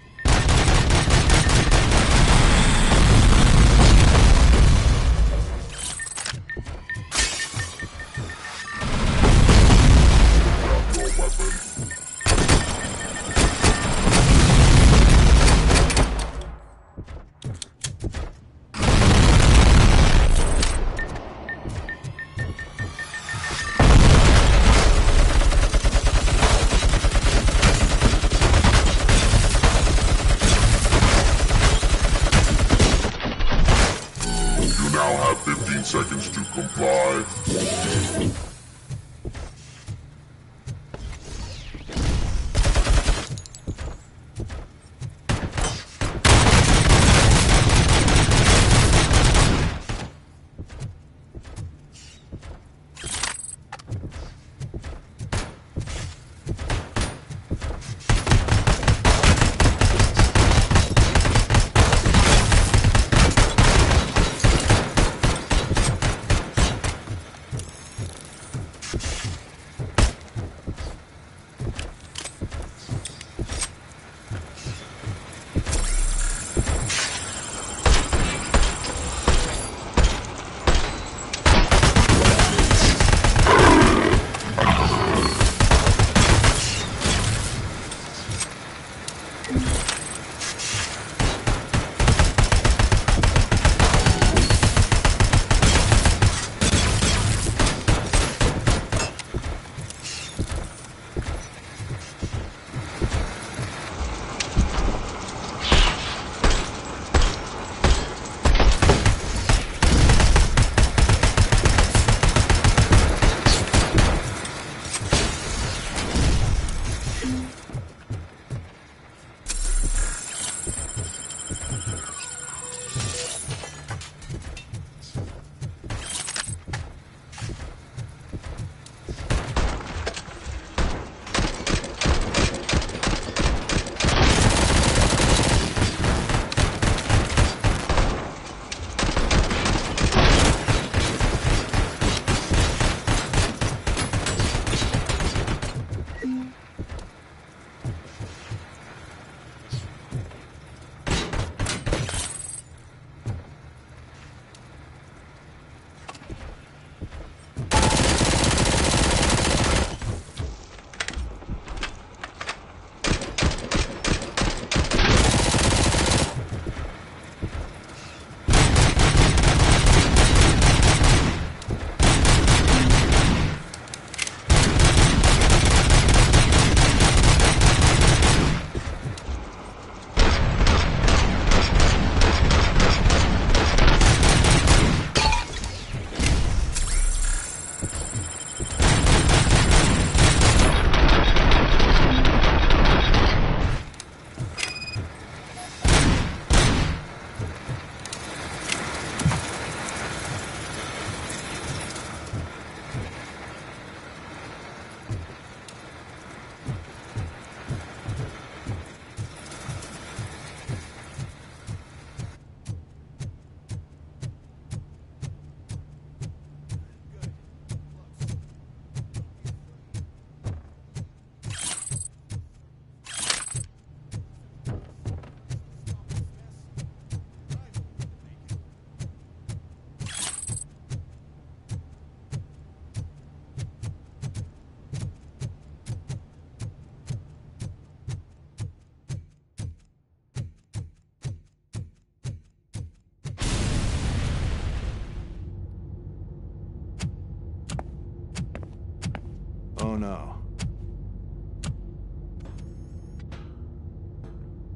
Oh no.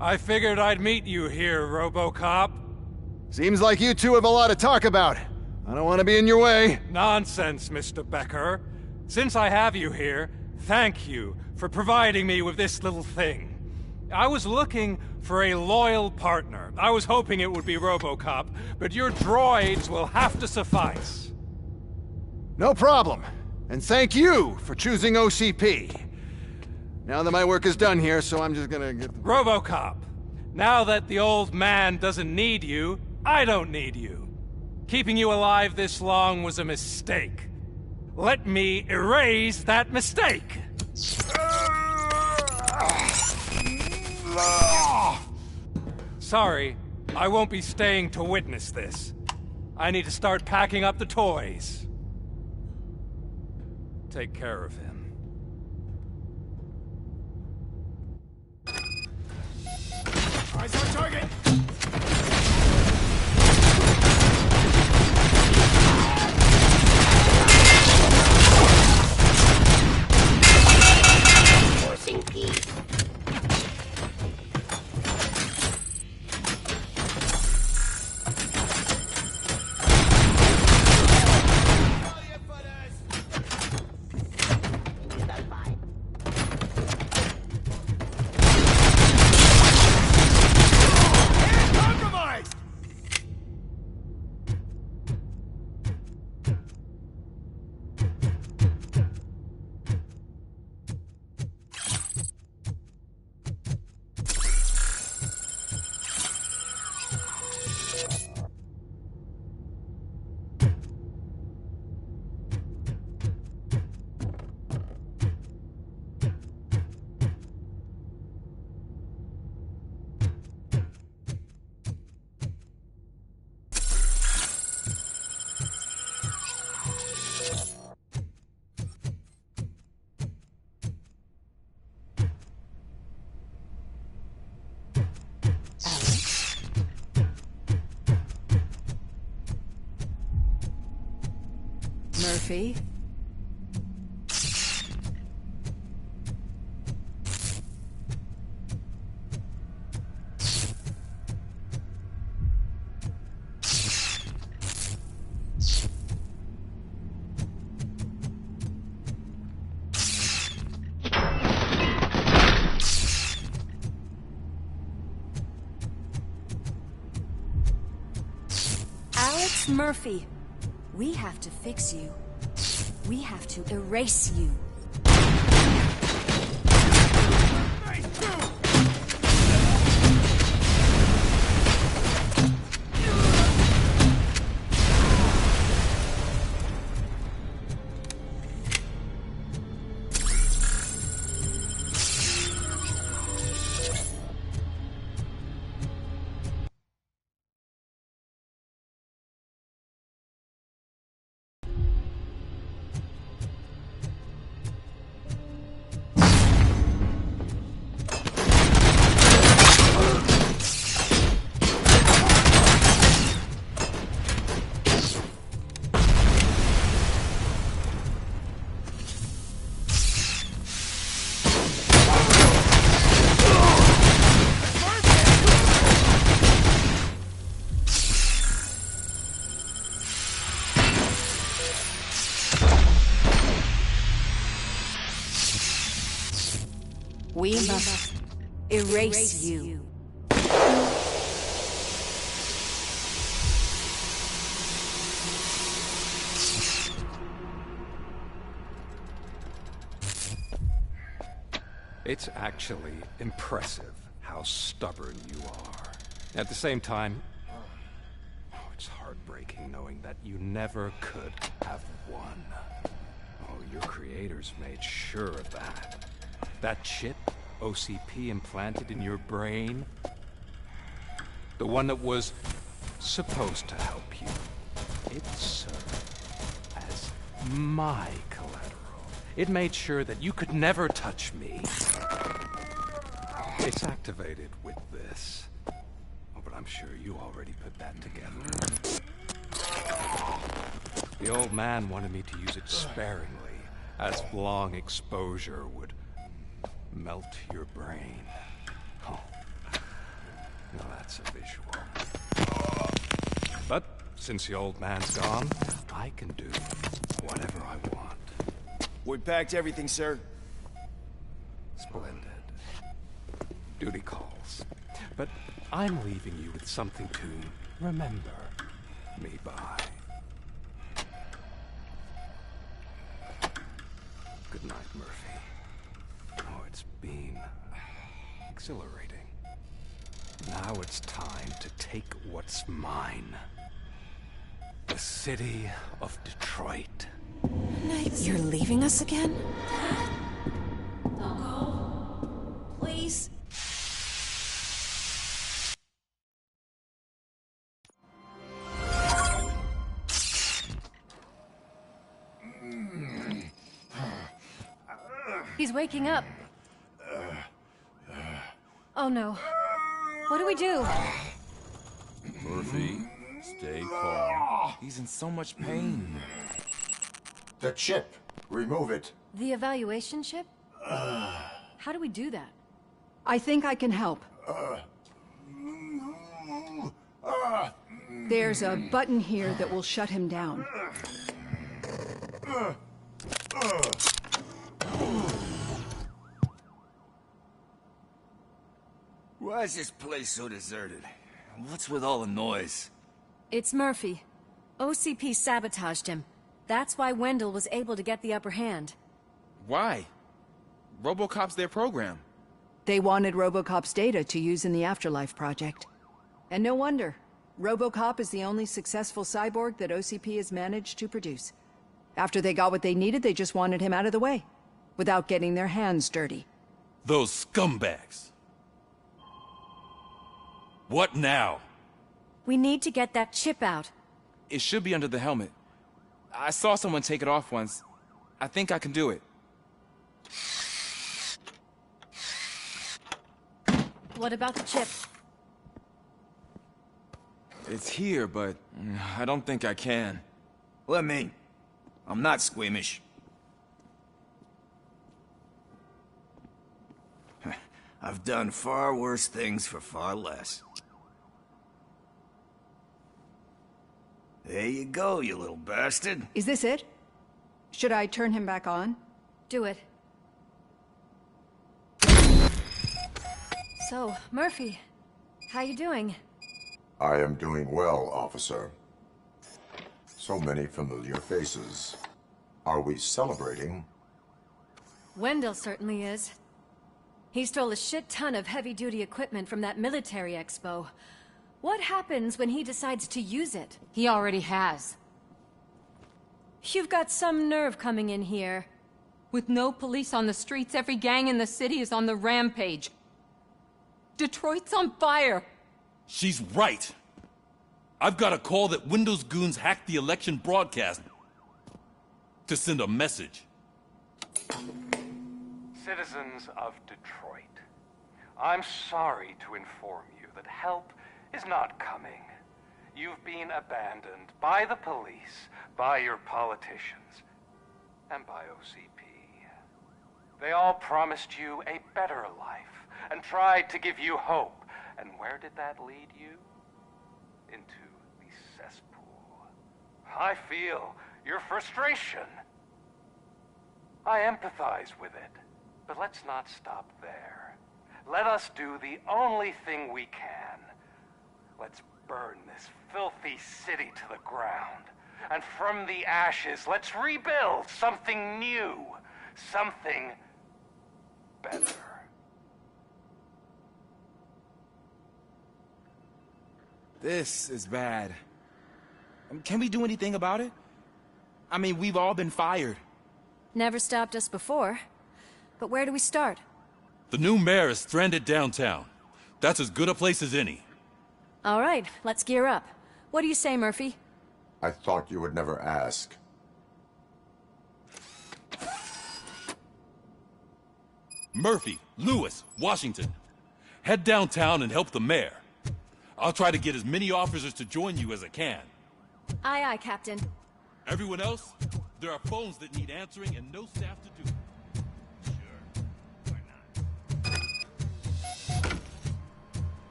I figured I'd meet you here, Robocop. Seems like you two have a lot to talk about. I don't want to be in your way. Nonsense, Mr. Becker. Since I have you here, thank you for providing me with this little thing. I was looking for a loyal partner. I was hoping it would be Robocop, but your droids will have to suffice. No problem. And thank you for choosing OCP. Now that my work is done here, so I'm just gonna get... Robocop, now that the old man doesn't need you, I don't need you. Keeping you alive this long was a mistake. Let me erase that mistake! Sorry, I won't be staying to witness this. I need to start packing up the toys. Take care of him. Eyes on target! Forcing peace. Murphy? Alex Murphy, we have to fix you. We have to erase you. We must erase you. It's actually impressive how stubborn you are. At the same time, it's heartbreaking knowing that you never could have won. Oh, your creators made sure of that. That chip OCP implanted in your brain, the one that was supposed to help you, it served as my collateral. It made sure that you could never touch me. It's activated with this. Oh, but I'm sure you already put that together. The old man wanted me to use it sparingly, as long exposure would melt your brain. Oh, now that's a visual. But since the old man's gone, I can do whatever I want. We packed everything, sir. Splendid. Duty calls. But I'm leaving you with something to remember me by. Good night, Murphy. Oh, it's been exhilarating. Now it's time to take what's mine. The city of Detroit. You're leaving us again? Don't go. Please. He's waking up. Oh no. What do we do? Murphy, stay calm. He's in so much pain. The chip. Remove it. The evaluation chip? How do we do that? I think I can help. There's a button here that will shut him down. Why is this place so deserted? What's with all the noise? It's Murphy. OCP sabotaged him. That's why Wendell was able to get the upper hand. Why? Robocop's their program. They wanted Robocop's data to use in the Afterlife project. And no wonder. Robocop is the only successful cyborg that OCP has managed to produce. After they got what they needed, they just wanted him out of the way, without getting their hands dirty. Those scumbags. What now? We need to get that chip out. It should be under the helmet. I saw someone take it off once. I think I can do it. What about the chip? It's here, but I don't think I can. Let me. I'm not squeamish. I've done far worse things for far less. There you go, you little bastard. Is this it? Should I turn him back on? Do it. So, Murphy, how you doing? I am doing well, officer. So many familiar faces. Are we celebrating? Wendell certainly is. He stole a shit ton of heavy-duty equipment from that military expo. What happens when he decides to use it? He already has. You've got some nerve coming in here. With no police on the streets, every gang in the city is on the rampage. Detroit's on fire. She's right. I've got a call that Windows goons hacked the election broadcast to send a message. Citizens of Detroit, I'm sorry to inform you that help is not coming. You've been abandoned by the police, by your politicians, and by OCP. They all promised you a better life and tried to give you hope. And where did that lead you? Into the cesspool. I feel your frustration. I empathize with it. But let's not stop there. Let us do the only thing we can. Let's burn this filthy city to the ground. And from the ashes, let's rebuild something new. Something better. This is bad. Can we do anything about it? I mean, we've all been fired. Never stopped us before. But where do we start? The new mayor is stranded downtown. That's as good a place as any. All right, let's gear up. What do you say, Murphy? I thought you would never ask. Murphy, Lewis, Washington. Head downtown and help the mayor. I'll try to get as many officers to join you as I can. Aye, aye, Captain. Everyone else, There are phones that need answering and no staff to do it.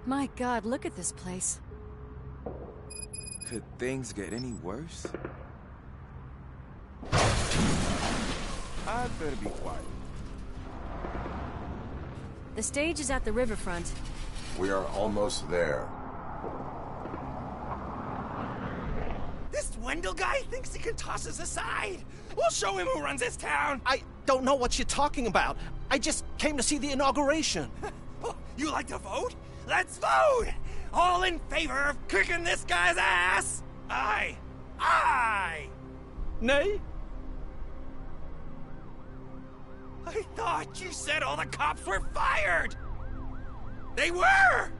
My God, look at this place. Could things get any worse? I'd better be quiet. The stage is at the riverfront. We are almost there. This Wendell guy thinks he can toss us aside. We'll show him who runs this town. I don't know what you're talking about. I just came to see the inauguration. Oh, you like to vote? Let's vote! All in favor of kicking this guy's ass? Aye. Aye! Nay? I thought you said all the cops were fired! They were!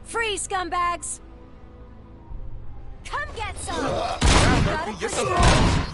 Free, scumbags! Come get some! Murphy, you're so wrong!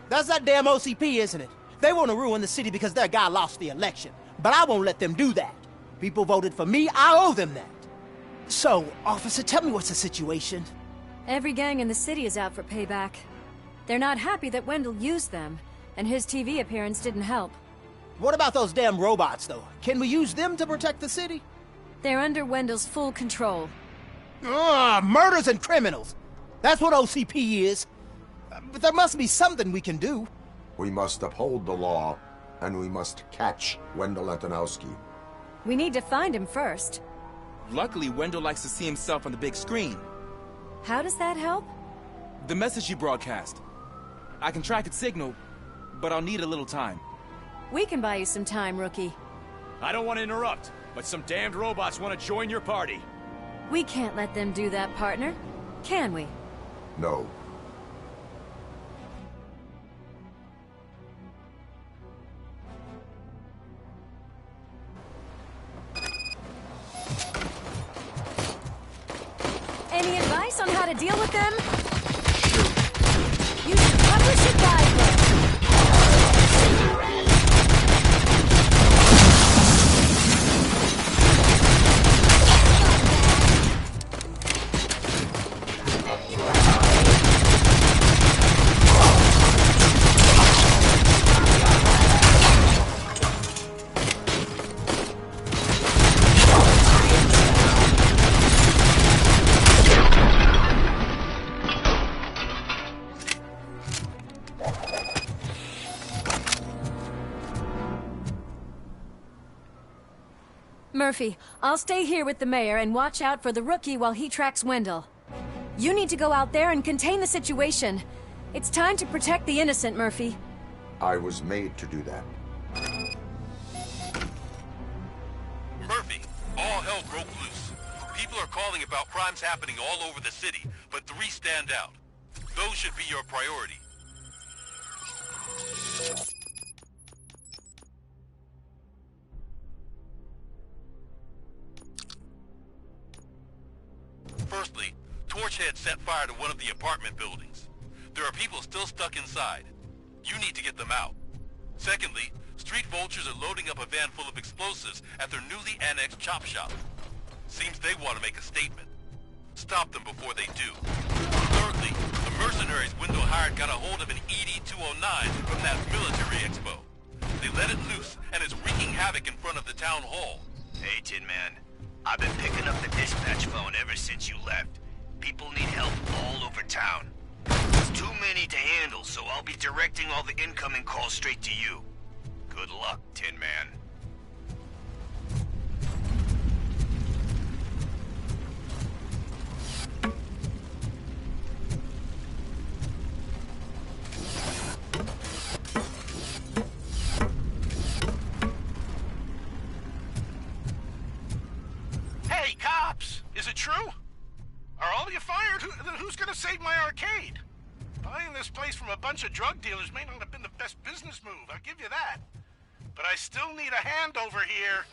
That's that damn OCP, isn't it? They want to ruin the city because their guy lost the election. But I won't let them do that. People voted for me, I owe them that. So, officer, tell me what's the situation. Every gang in the city is out for payback. They're not happy that Wendell used them, and his TV appearance didn't help. What about those damn robots, though? Can we use them to protect the city? They're under Wendell's full control. Murders and criminals! That's what OCP is. But there must be something we can do. We must uphold the law, and we must catch Wendell Antonowski. We need to find him first. Luckily, Wendell likes to see himself on the big screen. How does that help? The message you broadcast. I can track its signal, but I'll need a little time. We can buy you some time, rookie. I don't want to interrupt, but some damned robots want to join your party. We can't let them do that, partner. Can we? No. Any advice on how to deal with them? You should publish a guidebook. Murphy, I'll stay here with the mayor and watch out for the rookie while he tracks Wendell. You need to go out there and contain the situation. It's time to protect the innocent, Murphy. I was made to do that. Murphy, all hell broke loose. People are calling about crimes happening all over the city, but 3 stand out. Those should be your priority. Firstly, Torchhead set fire to one of the apartment buildings. There are people still stuck inside. You need to get them out. Secondly, street vultures are loading up a van full of explosives at their newly annexed chop shop. Seems they want to make a statement. Stop them before they do. Thirdly, the mercenaries Wendell hired got a hold of an ED-209 from that military expo. They let it loose, and it's wreaking havoc in front of the town hall. Hey, Tin Man. I've been picking up the dispatch phone ever since you left. People need help all over town. There's too many to handle, so I'll be directing all the incoming calls straight to you. Good luck, Tin Man. Hey, cops! Is it true? Are all of you fired? Who's gonna save my arcade? Buying this place from a bunch of drug dealers may not have been the best business move, I'll give you that. But I still need a hand over here.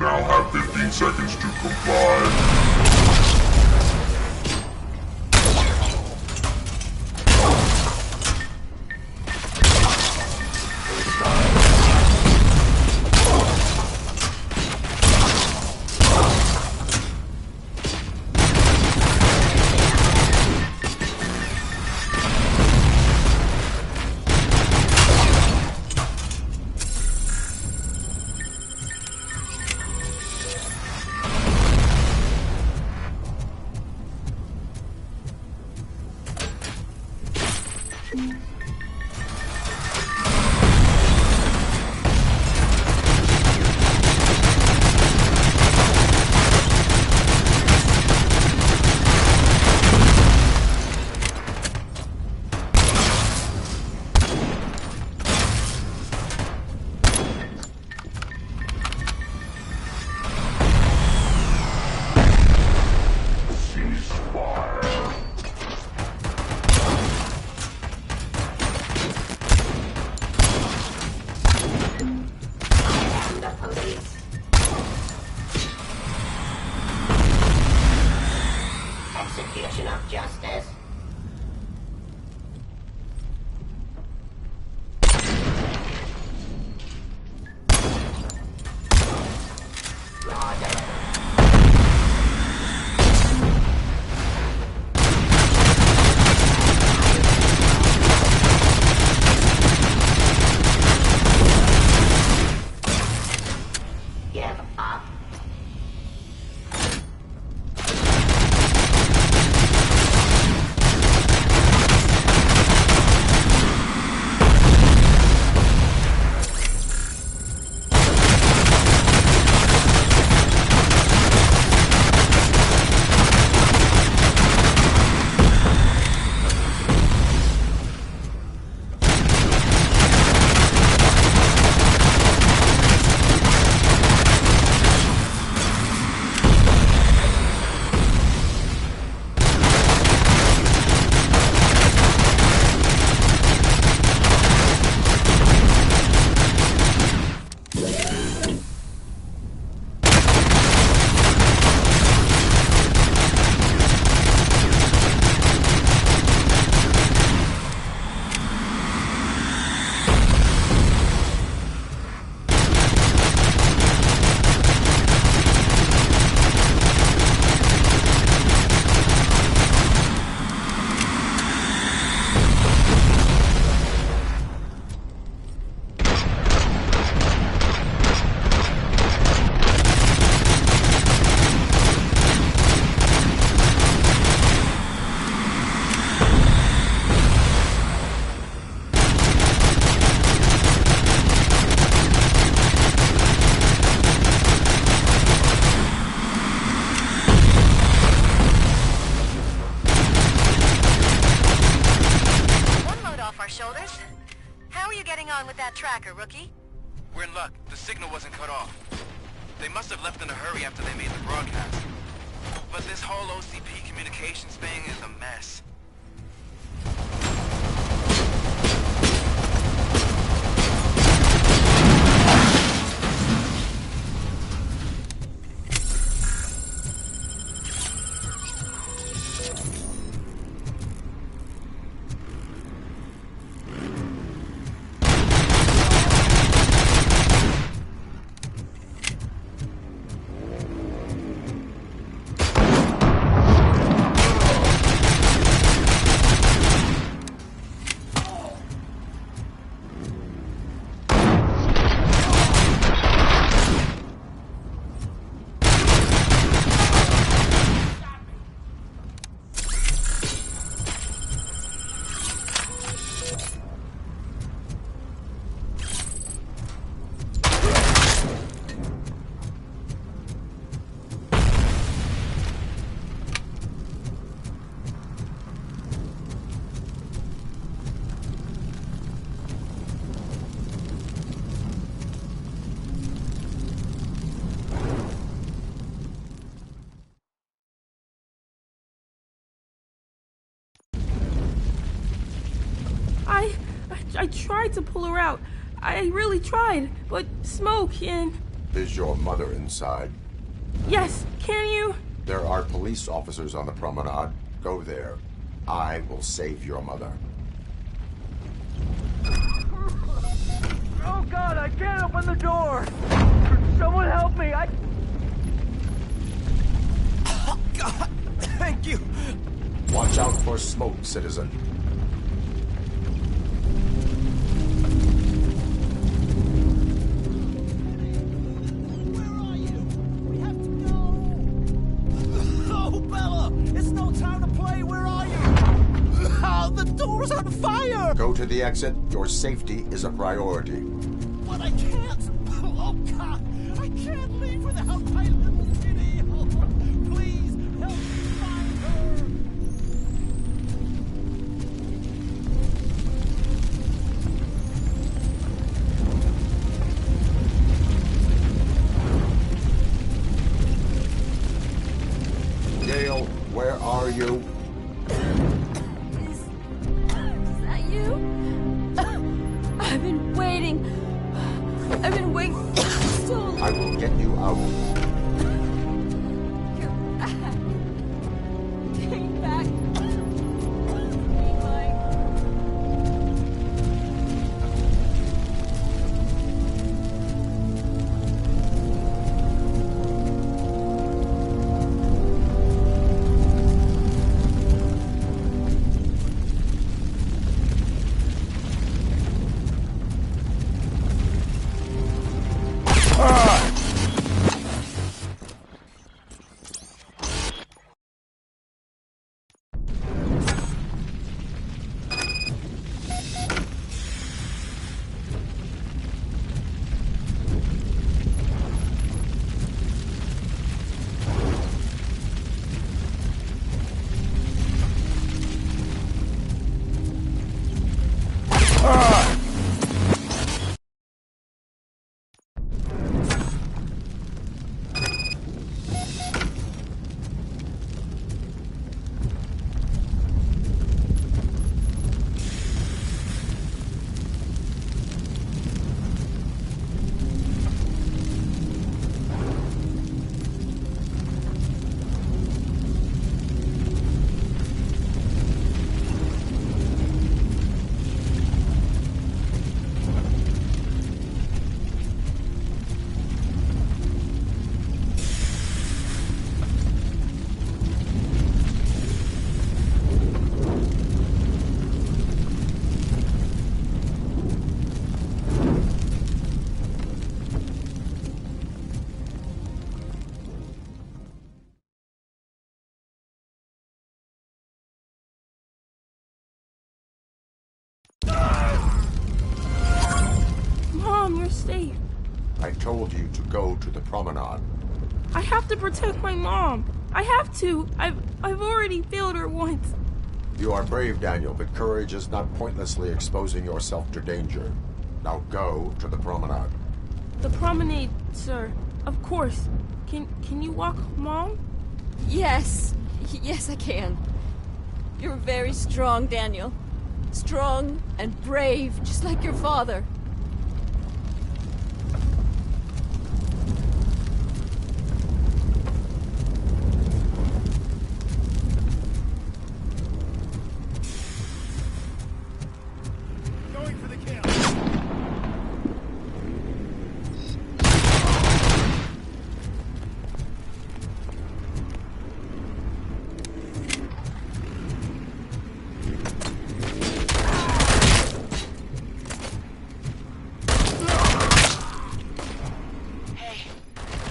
now have 15 seconds to comply. Execution of justice. tracker, rookie? We're in luck. The signal wasn't cut off. They must have left in a hurry after they made the broadcast. But this whole OCP communications thing is a mess. I tried to pull her out. I really tried, but smoke and... Is your mother inside? Yes, can you? There are police officers on the promenade. Go there. I will save your mother. Oh God, I can't open the door! Someone help me, Oh God, thank you! Watch out for smoke, citizen. On fire! Go to the exit. Your safety is a priority. But I can't! Oh, God! I can't leave without my little kitty! Oh, please, help me find her! Gale, where are you? I've been waiting so long. I will get you out. You're back. Came back. Mom, you're safe. I told you to go to the promenade. I have to protect my mom. I have to. I've already failed her once. You are brave, Daniel, but courage is not pointlessly exposing yourself to danger. Now go to the promenade. The promenade, sir. Of course. Can you walk, Mom? Yes. Yes, I can. You're very strong, Daniel. Strong and brave, just like your father. Going for the kill.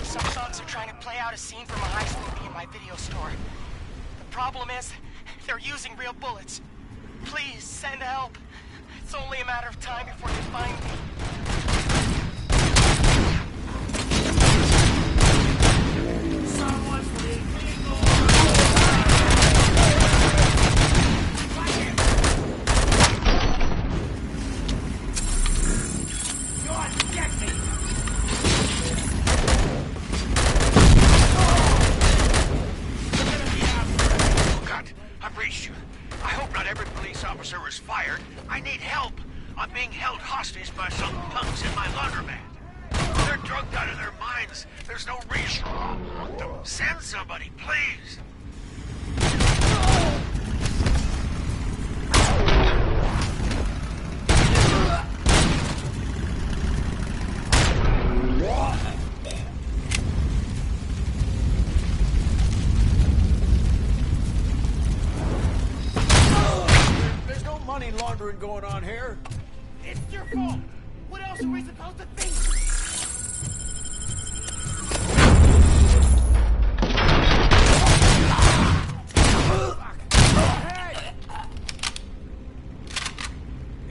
Some thugs are trying to play out a scene from a heist movie in my video store. The problem is, they're using real bullets. Please, send help. It's only a matter of time before they find me. Someone's leaving. Go on, get me! Oh, God, I've reached you. I hope not every police officer was fired. I need help. I'm being held hostage by some punks in my laundromat. They're drugged out of their minds. There's no reason. Send somebody, please. There's no money laundering going on here. It's your fault. What else are we supposed to think?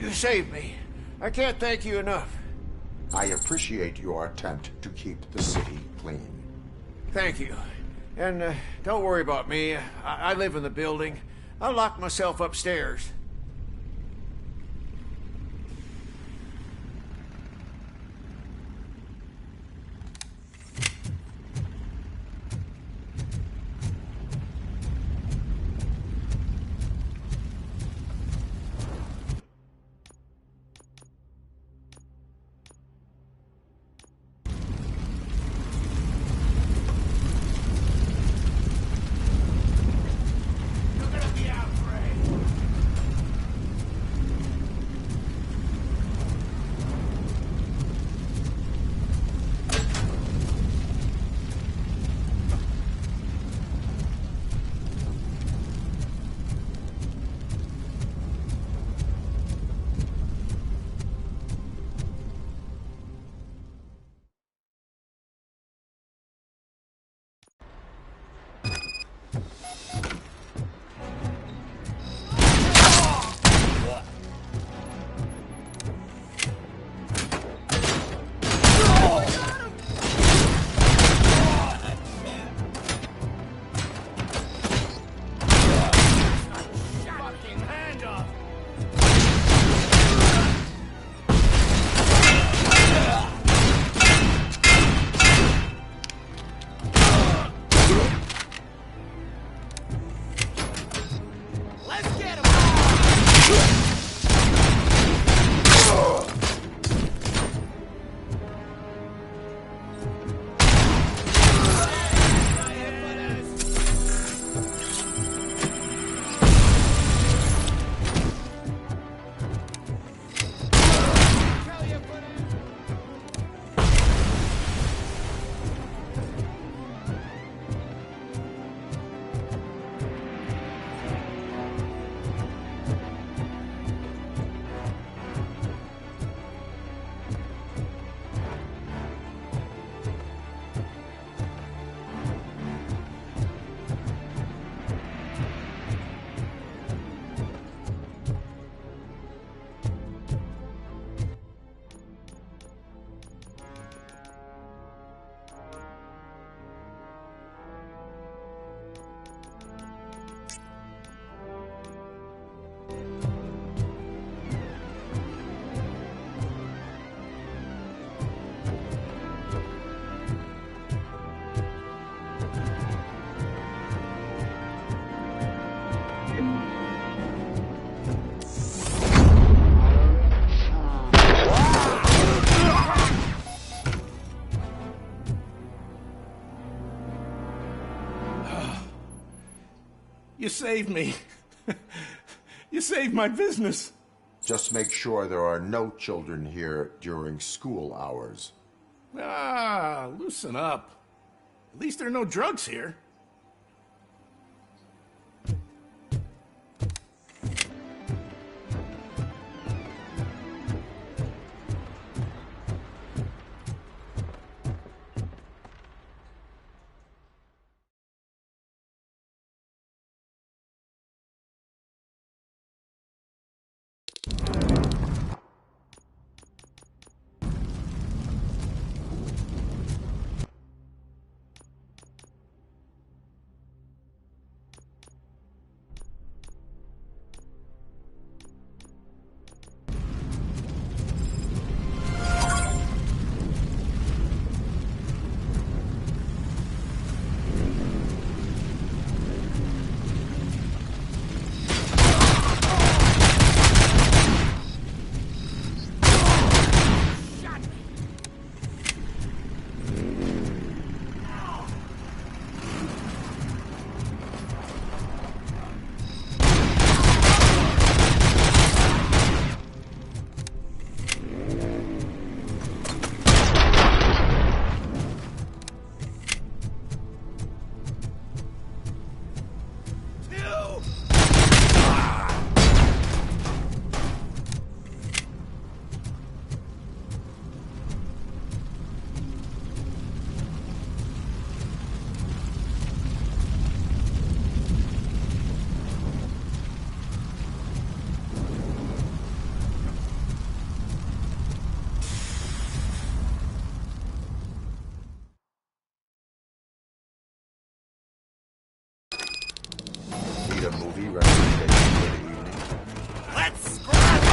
You saved me. I can't thank you enough. I appreciate your attempt to keep the city clean. Thank you. And don't worry about me. I live in the building. I'll lock myself upstairs. You saved me. You saved my business. Just make sure there are no children here during school hours. Ah, loosen up. At least there are no drugs here. Need a movie recommendation for the evening? Let's grab it!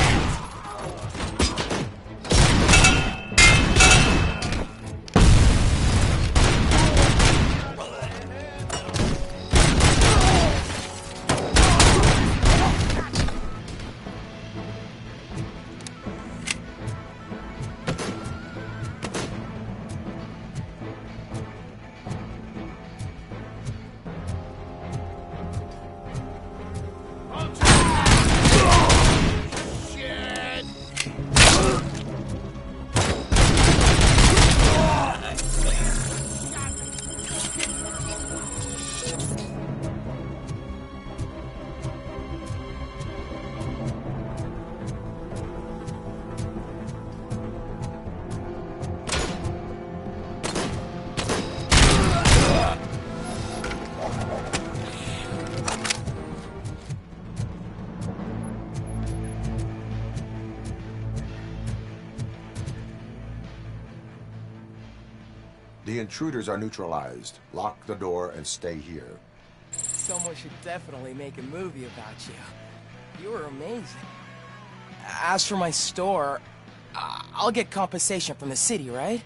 The intruders are neutralized. Lock the door and stay here. Someone should definitely make a movie about you. You were amazing. As for my store, I'll get compensation from the city, right?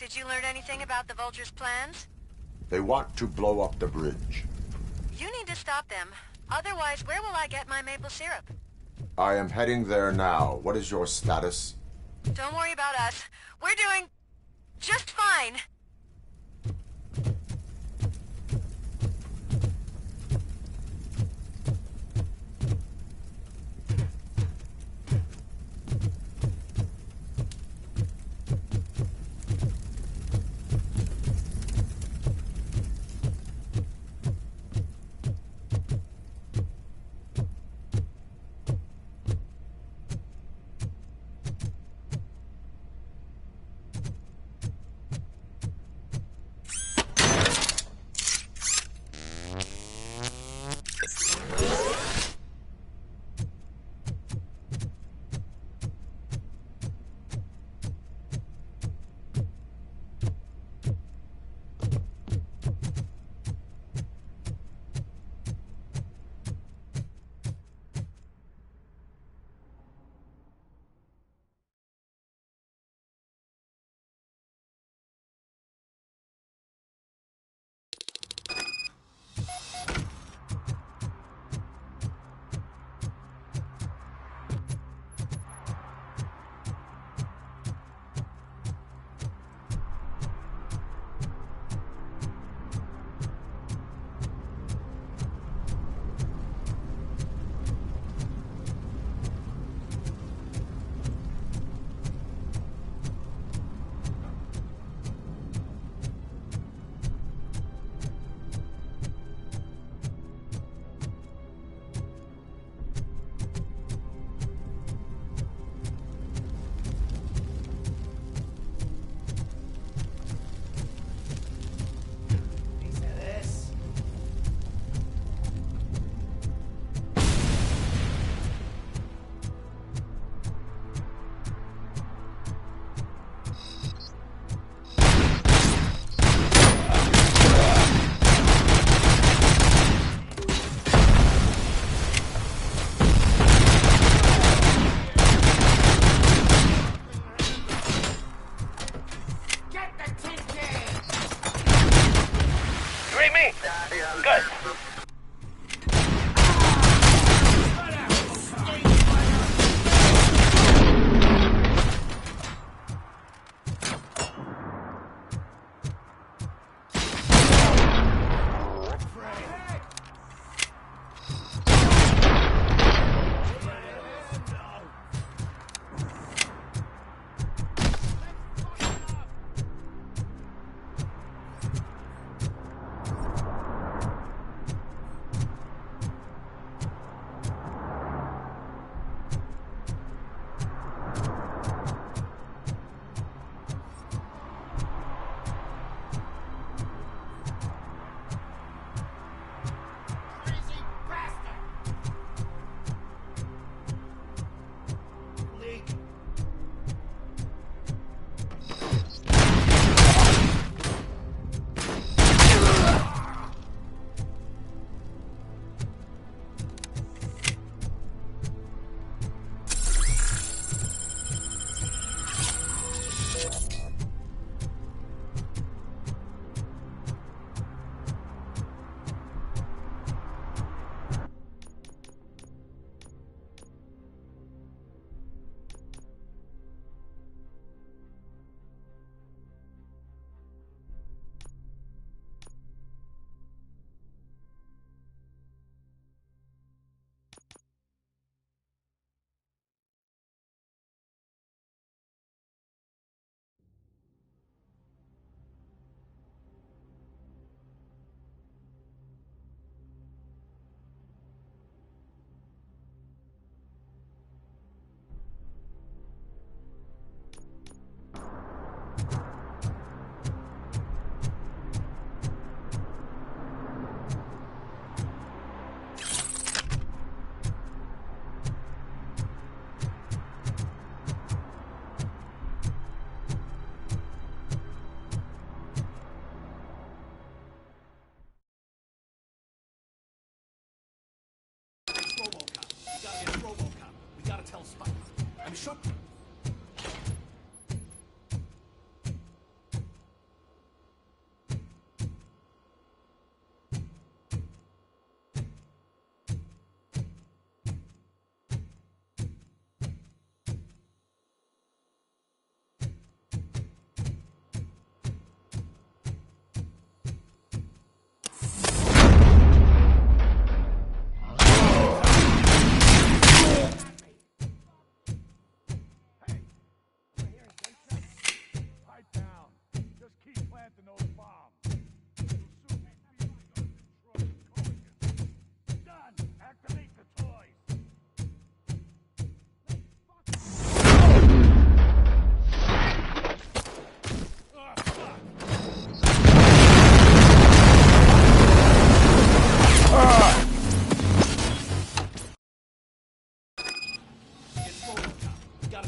Did you learn anything about the Vulture's plans? They want to blow up the bridge. You need to stop them. Otherwise, where will I get my maple syrup? I am heading there now. What is your status? Don't worry about us. We're doing just fine.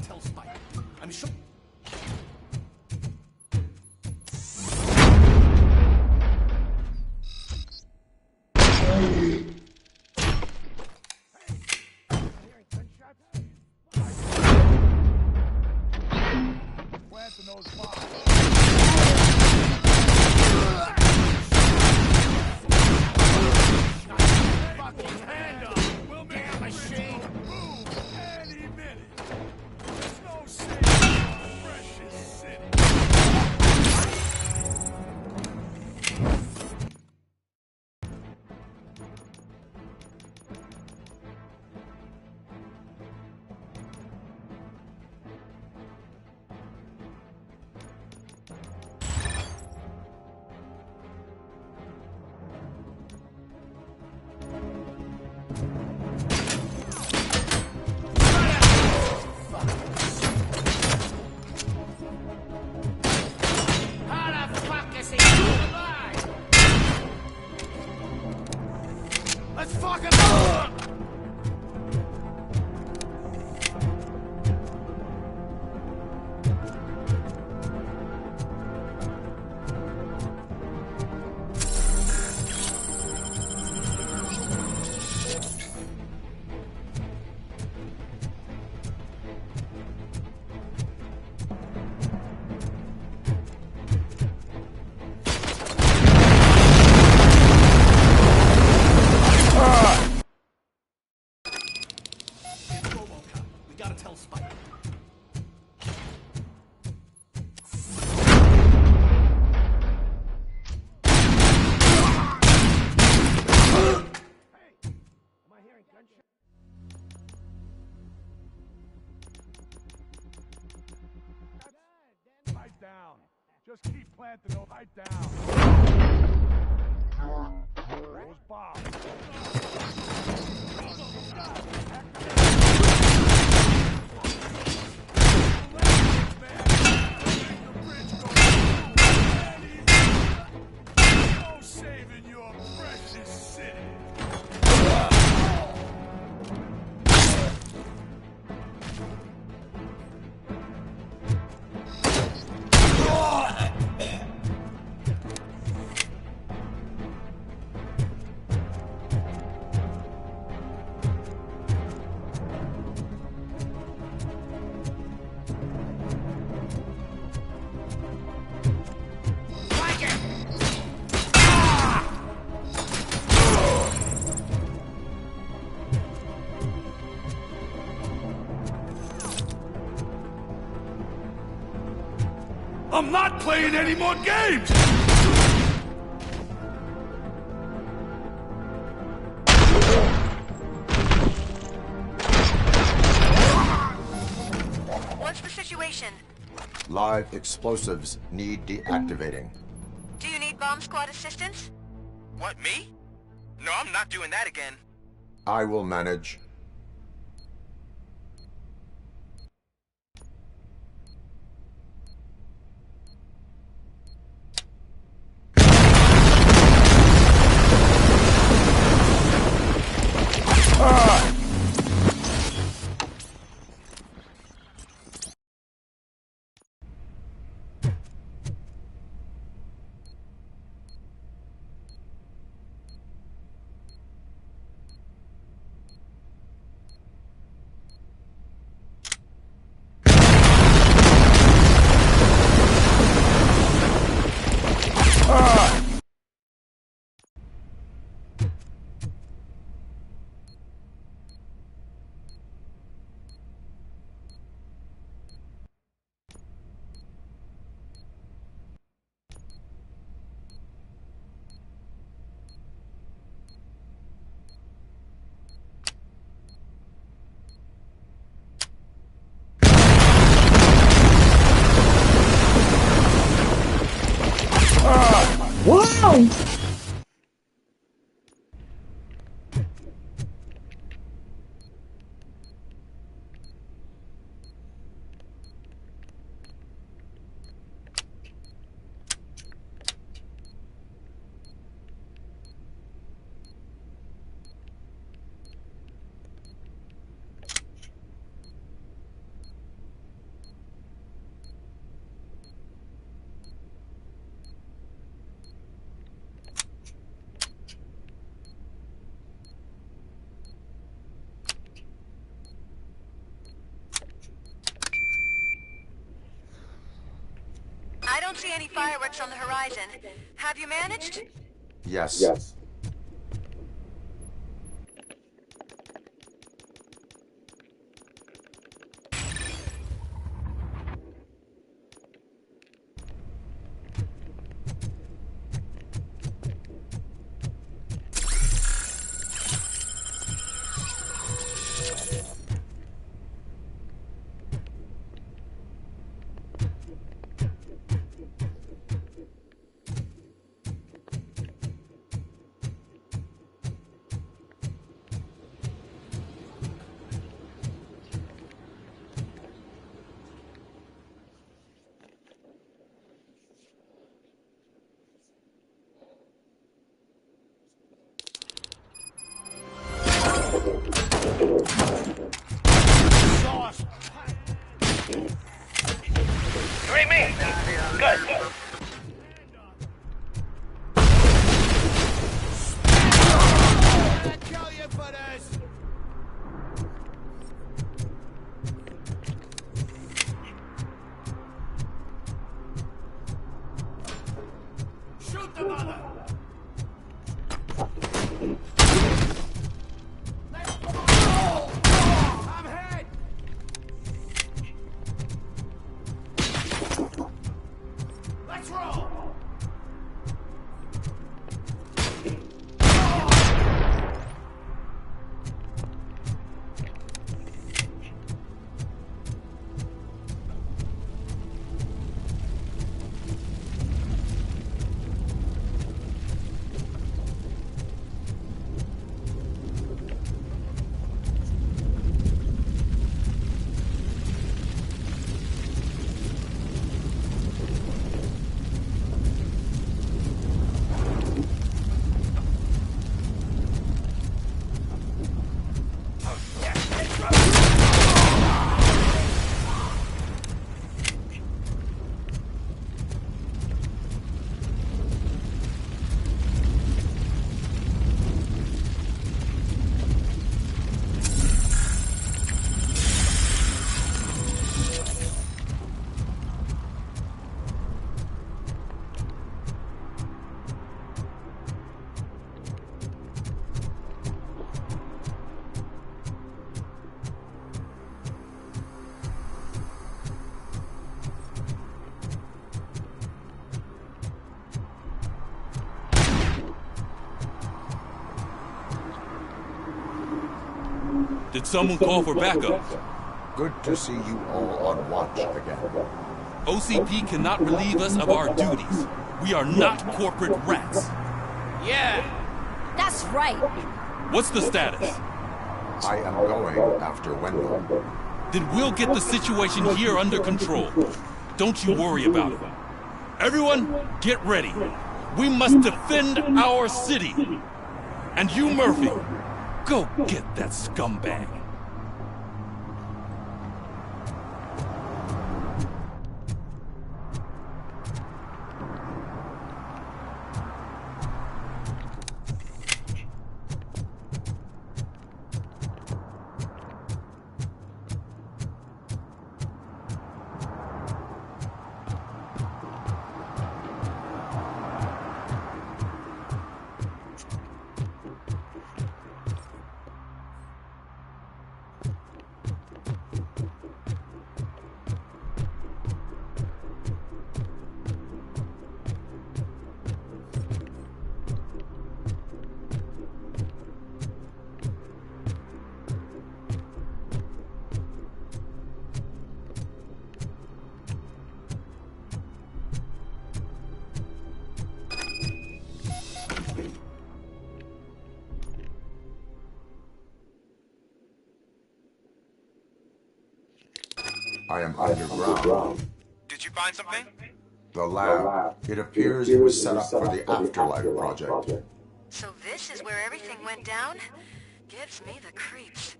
gotta tell Spike. I'm sure... Planting those bombs. Fucking hand up! We'll make a machine move any minute. There's no saving our precious city. How the fuck is he still alive? Let's fuck him up! It's Robocop. We gotta tell Spike. Pipe down. Just keep planting those. Pipe down. Those bombs. No saving your precious city. I'm not playing any more games! What's the situation? Live explosives need deactivating. Do you need bomb squad assistance? What, me? No, I'm not doing that again. I will manage. Wow! don't see any fireworks on the horizon. Have you managed? Yes. Did someone call for backup? Good to see you all on watch again. OCP cannot relieve us of our duties. We are not corporate rats. Yeah. That's right. What's the status? I am going after Wendell. Then we'll get the situation here under control. Don't you worry about it. Everyone, get ready. We must defend our city. And you, Murphy, go get that scumbag. I am underground. Did you find something? The lab. It appears it was set up for the Afterlife project. So this is where everything went down? Gives me the creeps.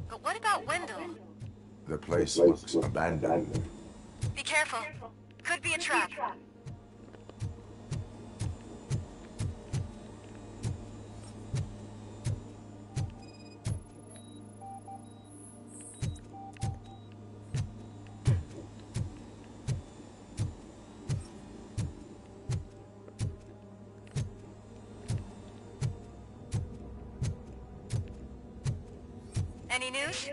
But what about Wendell? The place looks abandoned. Be careful. Could be a trap. Any news?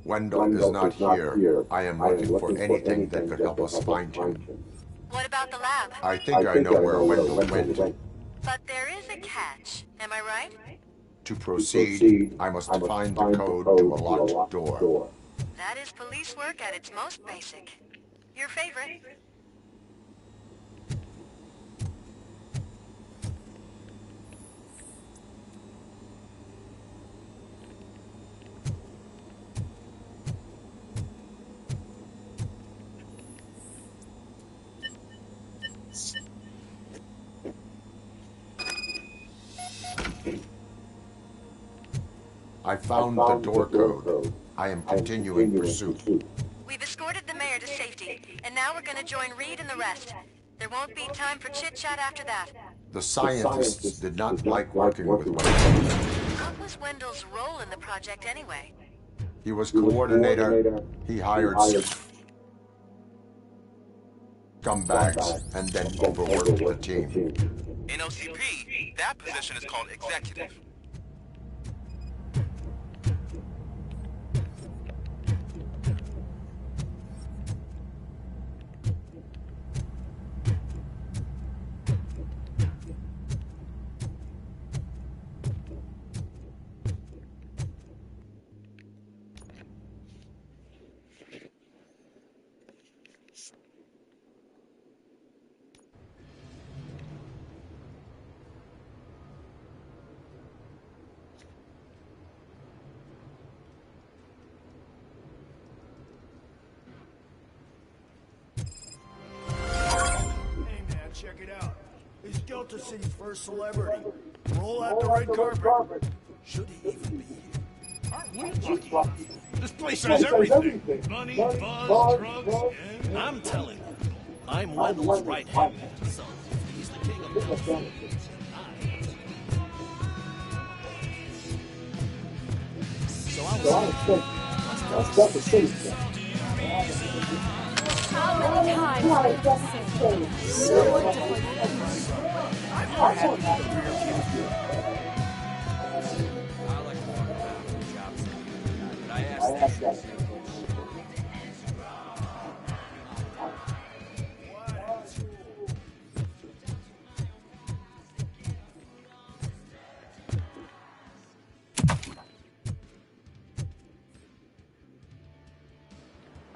Wendell is not here. I am looking for anything that could help us find him. What about the lab? I think I know where Wendell went. But there is a catch, am I right? To proceed, I must find the code to a locked door. That is police work at its most basic. Your favorite? I found the door code. I am continuing pursuit. We've escorted the mayor to safety, and now we're gonna join Reed and the rest. There won't be time for chit-chat after that. The scientists did not like working with Wendell. What was Wendell's role in the project anyway? He was coordinator. He hired scumbags and then overworked the team. In OCP, that position is called executive. Check it out. He's Delta City's first celebrity. Roll out the red carpet. Should he even be here? Aren't we lucky? This place has everything. Money, buzz, drugs, and I'm telling you, I'm Wendell's right hand. So, he's the king of the So I was Delta City. How many times? So annoying.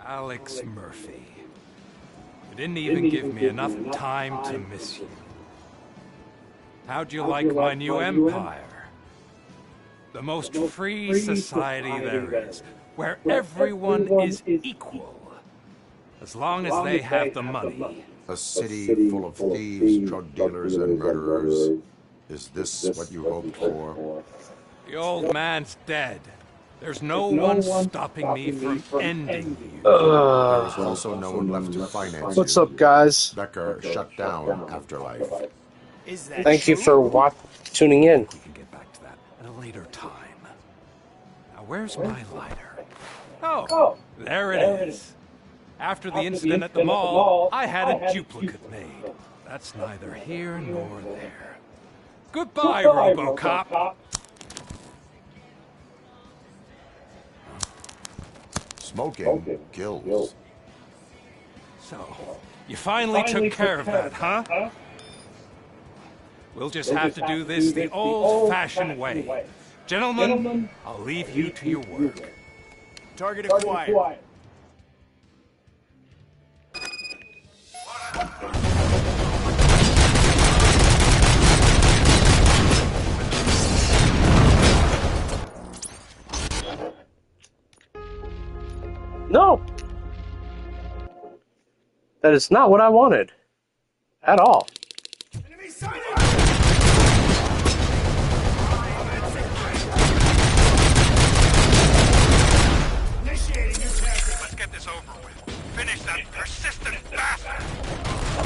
Alex Murphy. You didn't even give me enough time to miss you. How'd you like my new empire? The most free society there is, where everyone is equal, as long as they have the money. A city full of thieves, drug dealers, and murderers. Is this what you hoped for? The old man's dead. There's no one stopping me from ending you. There's also no one left to finance What's you. up, guys? Becker shut down Afterlife. Thank you for tuning in. We can get back to that at a later time. Now, where's my lighter? Oh, there it is. After the incident at the mall, I had a duplicate made. That's neither here nor there. Goodbye, Robocop. Smoking kills. So, you finally took care of that, huh? We'll just have to do this the old-fashioned way. Gentlemen, I'll leave you to your work. Target acquired. No! That is not what I wanted. At all. Let's get this over with. Finish that persistent bastard!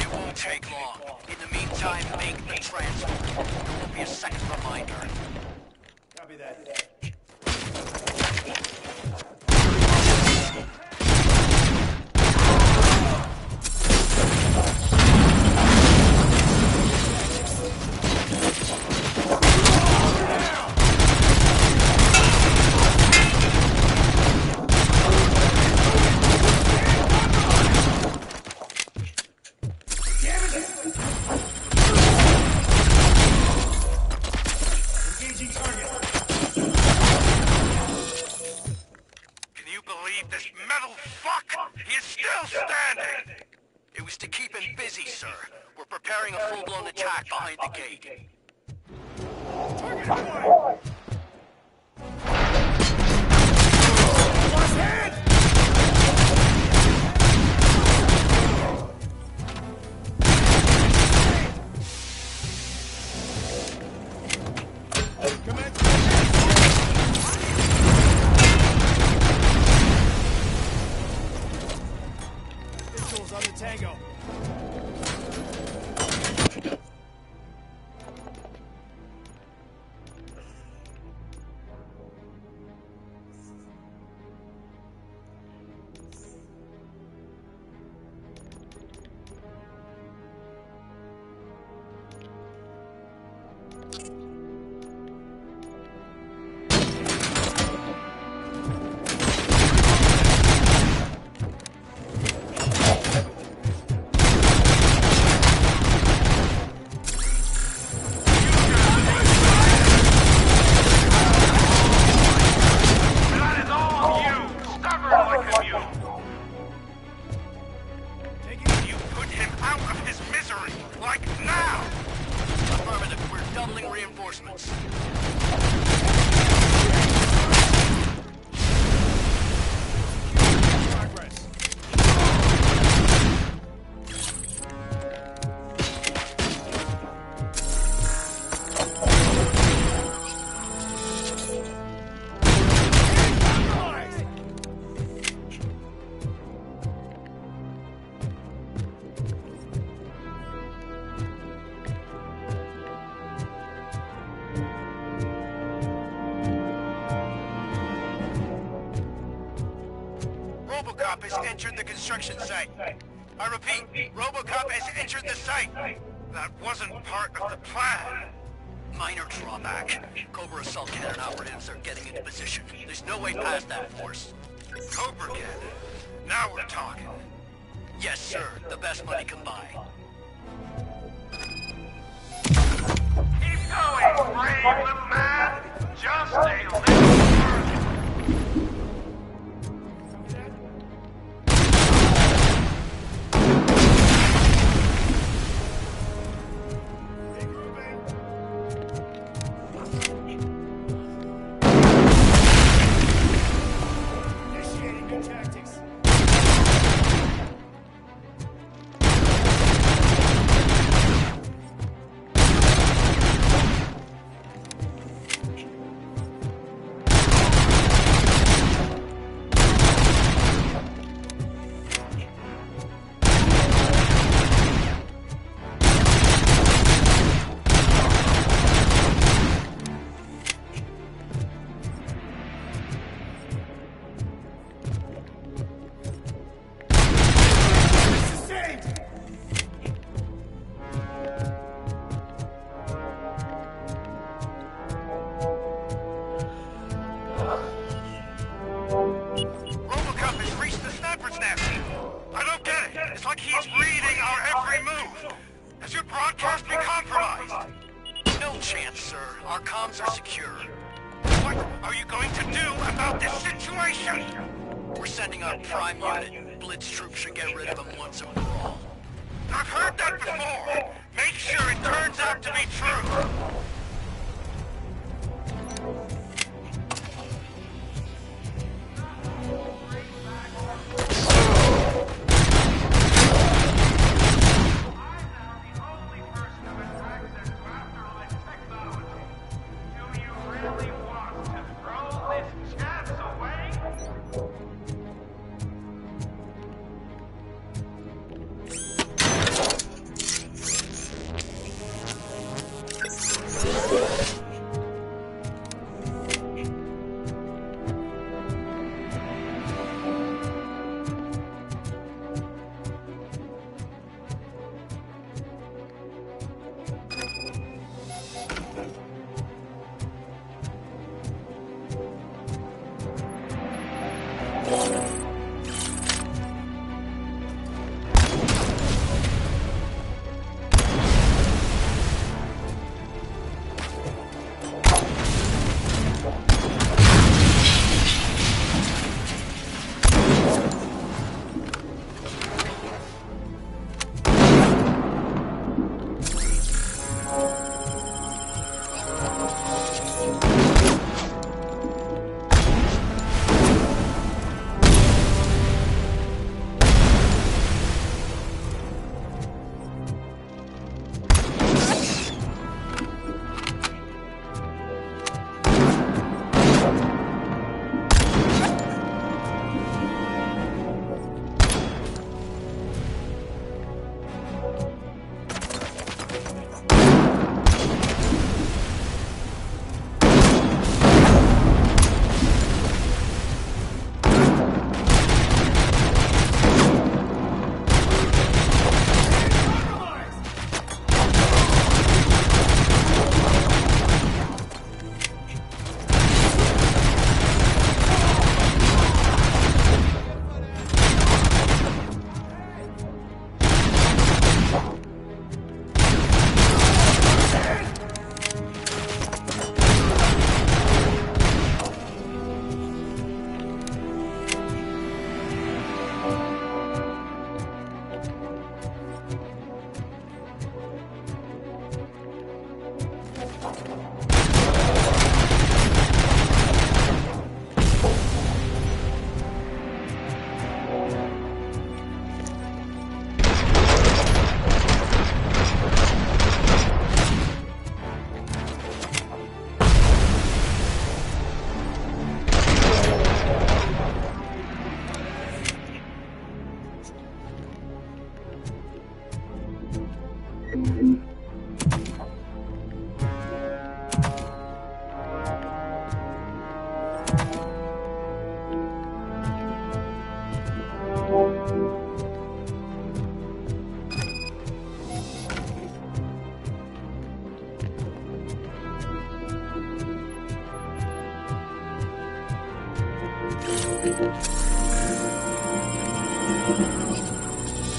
It won't take long. In the meantime, make the transfer. There won't be a second reminder. Copy that. believe this metal fuck is still standing! It was to keep him busy, sir. We're preparing a full-blown attack behind the gate. Visuals on the Tango. Robocop has entered the construction site. I repeat, Robocop has entered the site. That wasn't part of the plan. Minor drawback. Cobra assault cannon operatives are getting into position. There's no way past that force. Cobra cannon. Now we're talking. Yes, sir. The best money can buy. Keep going, brave little man. Just a little further.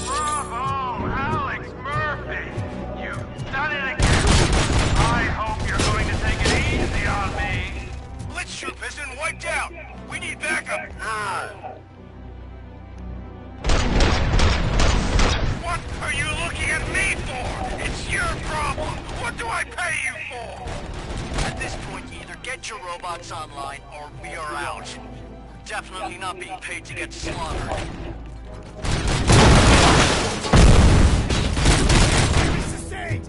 Bravo, Alex Murphy! You've done it again! I hope you're going to take it easy on me! Blitz troop has been wiped out! We need backup now! What are you looking at me for? It's your problem! What do I pay you for? At this point, you either get your robots online, or we are out. We're definitely not being paid to get slaughtered. Sustained!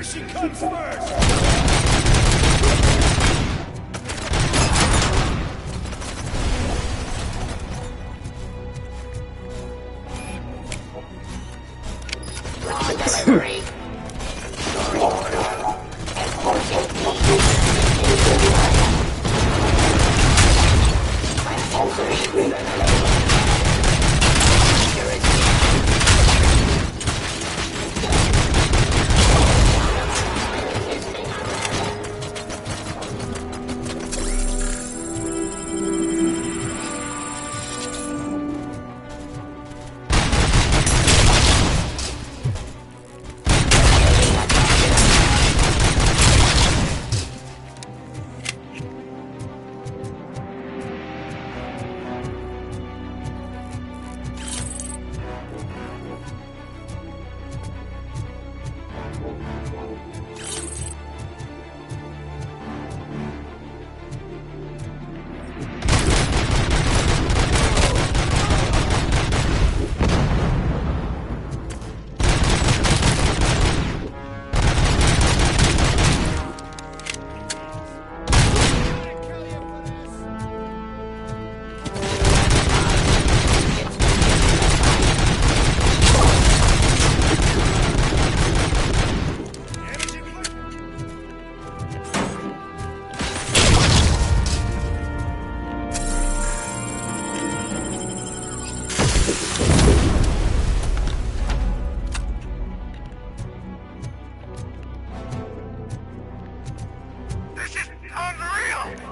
She comes first! Delivery. Security.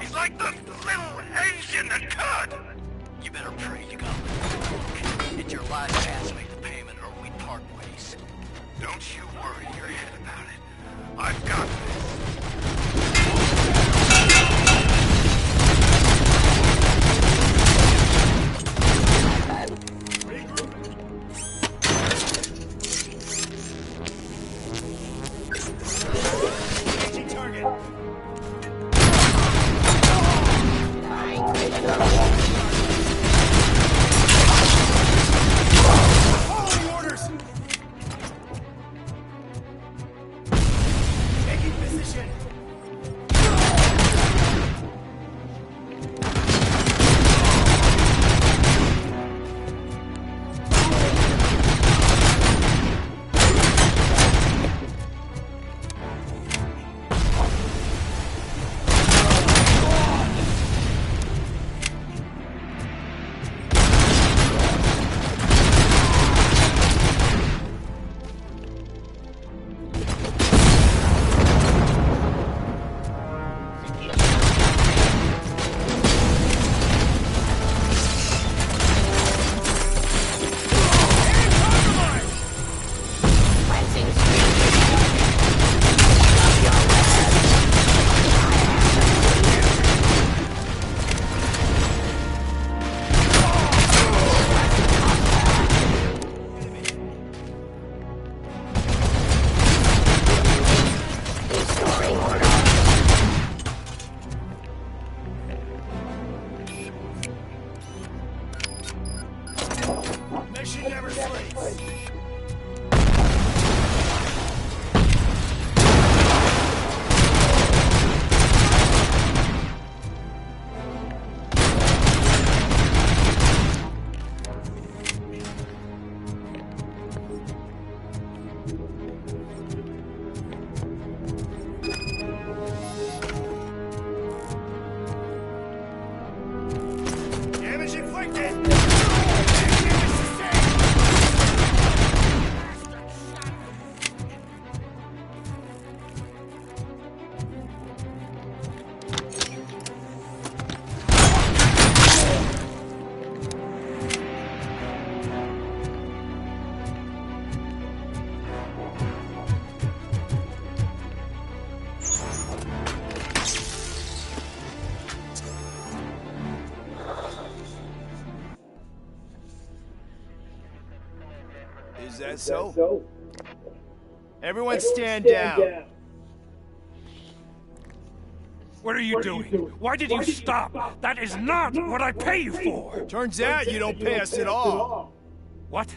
He's like the little Asian that could! You better pray you got it. It's your last chance to make the payment or we part ways. Don't you worry your head about it. I've got this. Mission never sleeps. Damage inflicted. Is that so? Everyone stand down. What are you doing? Why did you stop? That is not what I pay you for! Turns out you don't pay us at all. What?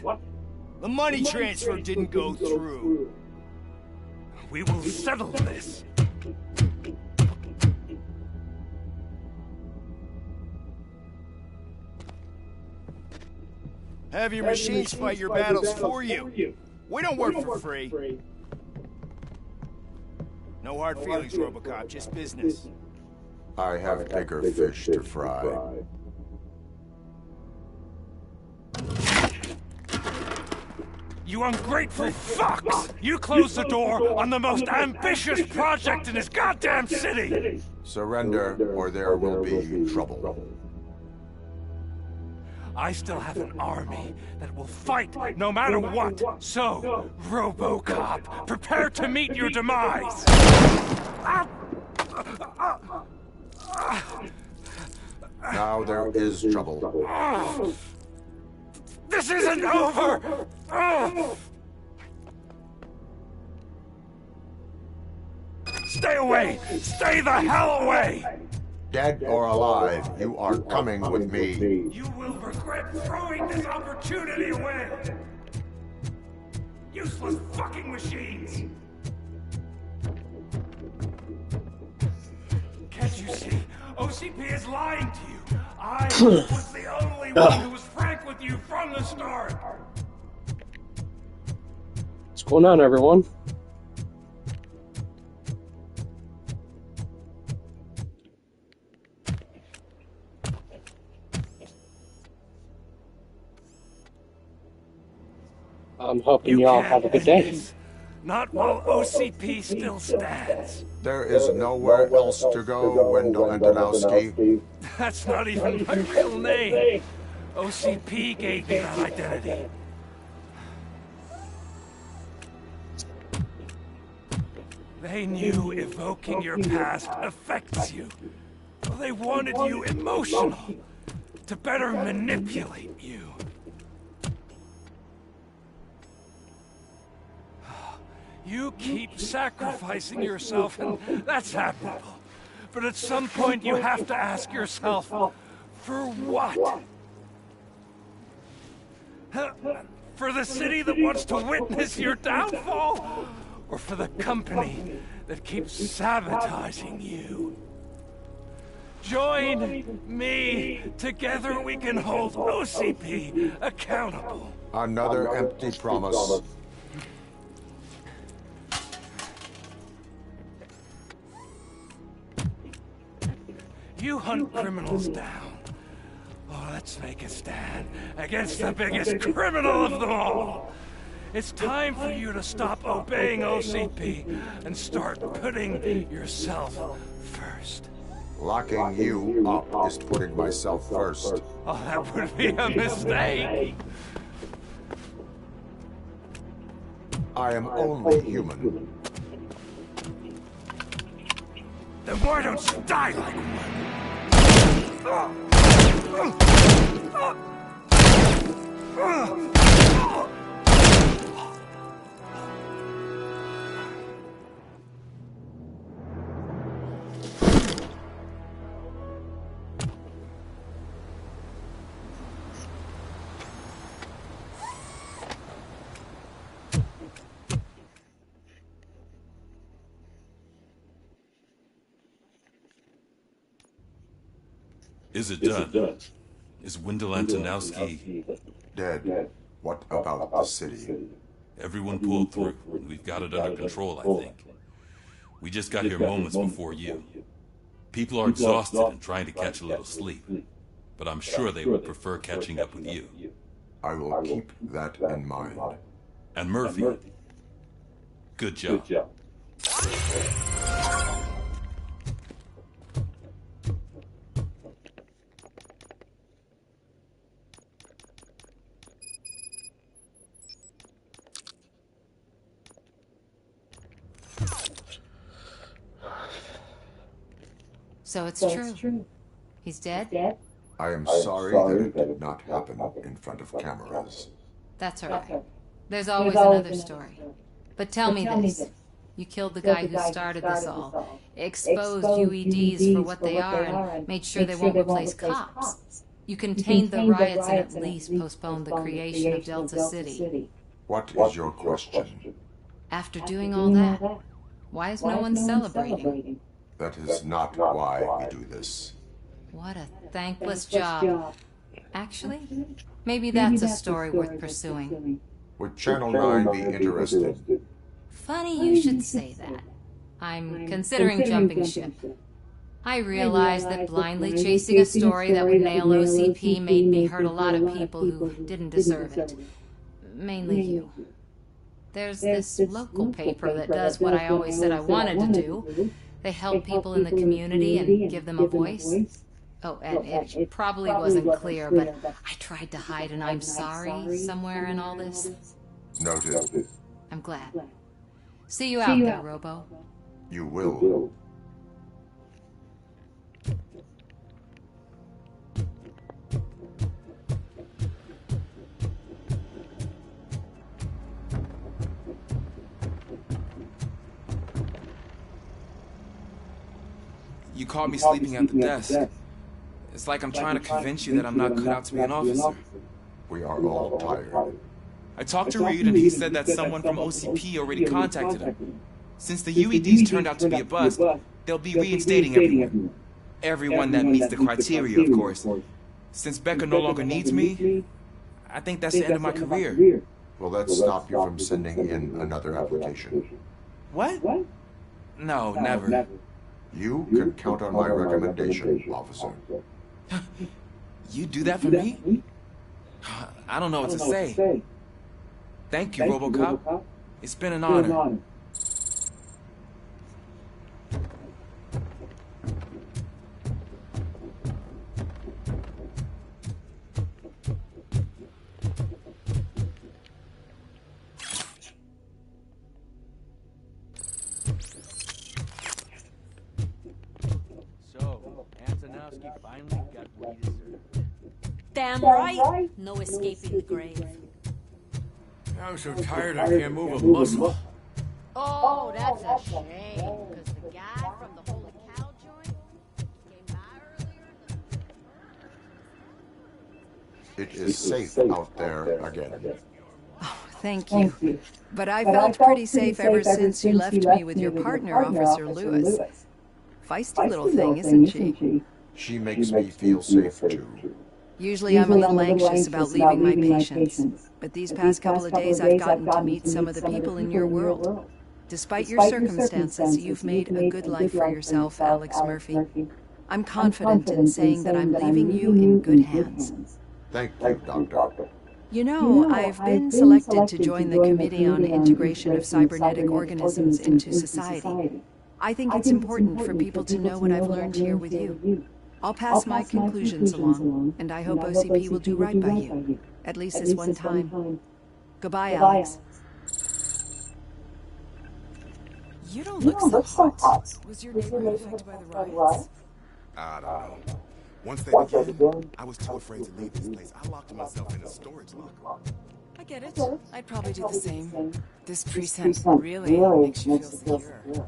The money transfer didn't go through. We will settle this. Have your machines fight your battles for you. We don't work for free. No hard feelings, Robocop, just business. I have bigger fish to fry. You ungrateful fucks! You closed the door on the most ambitious project in this goddamn city! Surrender, or there will be trouble. I still have an army that will fight no matter what. So, Robocop, prepare to meet your demise! Now there is trouble. This isn't over! Stay away! Stay the hell away! Dead or alive, you are coming with me. You will regret throwing this opportunity away! Useless fucking machines! Can't you see? OCP is lying to you! I was the only one who was frank with you from the start! What's going on, everyone? I'm hoping y'all have a good day. Not while OCP still stands. There is nowhere else to go, Wendell Antonowski. That's not even my real name. OCP gave me that identity. They knew evoking your past affects you. They wanted you emotional, to better manipulate you. You keep sacrificing yourself, and that's admirable. But at some point you have to ask yourself, for what? For the city that wants to witness your downfall? Or for the company that keeps sabotaging you? Join me. Together we can hold OCP accountable. Another empty promise. You hunt criminals down. Oh, let's make a stand against the biggest criminal of them all. It's time for you to stop obeying OCP and start putting yourself first. Locking you up is putting myself first. Oh, that would be a mistake. I am only human. Then why don't you die like one? Is it done? Is Wendell Antonowski dead? What about the city? Everyone pulled through. We've got it under control, I think. We just got here moments before you. People are exhausted and trying to catch a little sleep. But I'm sure they would prefer catching up with you. I will keep that in mind. And Murphy, good job. So it's true. He's dead? I am sorry that it did not happen in front of cameras. That's all right. There's always another story. But tell me this. You killed the guy who started this all, exposed UEDs for what they are, and made sure they won't replace cops. You contained the riots and at least postponed the creation of Delta City. What is your question? After doing all that, why is no one celebrating? That is not why we do this. What a thankless job. Actually, maybe that's a story worth pursuing. Would Channel 9 be interested? Funny you should say that. I'm considering jumping ship. I realize that blindly chasing a story that would nail OCP made me hurt a lot of people who didn't deserve it. Mainly you. There's this local paper that does what I always said I wanted to do. They help people in the community and give them a voice. Oh, and it probably wasn't clear, but I tried to hide an I'm sorry somewhere in all this. Noted. I'm glad. See you out there, Robo. You will. You caught me sleeping at the desk. It's like I'm trying to convince you that I'm not cut out to be an officer. We are all tired. I talked to Reed and he said that someone from OCP already contacted him. Since the UEDs turned out to be a bust, they'll be reinstating everyone. Everyone that meets the criteria, of course. Since Becca no longer needs me, I think that's the end of my career. Will that stop you from sending in another application? What? No, never. You can count on my recommendation, officer. You do that for me? I don't know what to say. Thank you, Robocop. It's been an honor. Finally got what he deserved. Damn right! No escaping the grave. I'm so tired I can't move a muscle. Oh, that's a shame, because the guy from the Holy Cow joint came by earlier. It is safe out there again. Oh, thank you. But I felt pretty safe ever since you left me with your partner, Officer Lewis. Feisty little thing, isn't she? She makes me feel safe, too. Usually I'm a little anxious about leaving my patients, but these past couple of days I've gotten to meet some of the people in your world. Despite your circumstances, you've made a good life for yourself, Alex Murphy. I'm confident in saying that I'm leaving you in good hands. Thank you, Doctor. You know, I've been selected to join the Committee on Integration of Cybernetic Organisms into Society. I think it's important for people to know what I've learned here with you. I'll pass my conclusions along, and I hope OCP will do right by you. At least this one time. Goodbye, Alex. You don't look so hot. Was your neighborhood affected by the riots? I don't know. Once they began, I was too afraid to leave this place. I locked myself in a storage locker. I get it. I'd probably do the same. This precinct really makes you feel secure.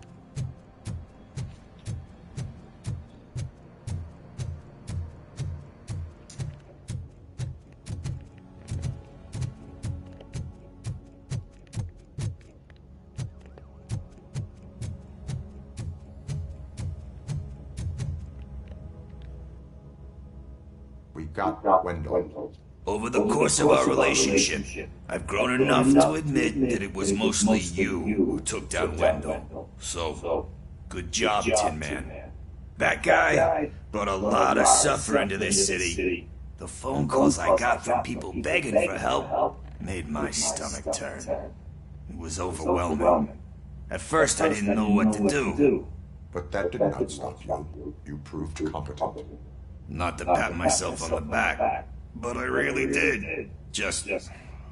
Got Wendell. Over the course of our relationship, I've grown enough to admit that it was mostly you who took down Wendell. So, good job, Tin Man. That guy brought a lot of suffering to this city. The phone calls I got from people begging for help made my stomach turn. It was overwhelming. At first, I didn't know what to do. But that did not stop you. You proved competent. Not to pat myself on the back, but I really did. Just,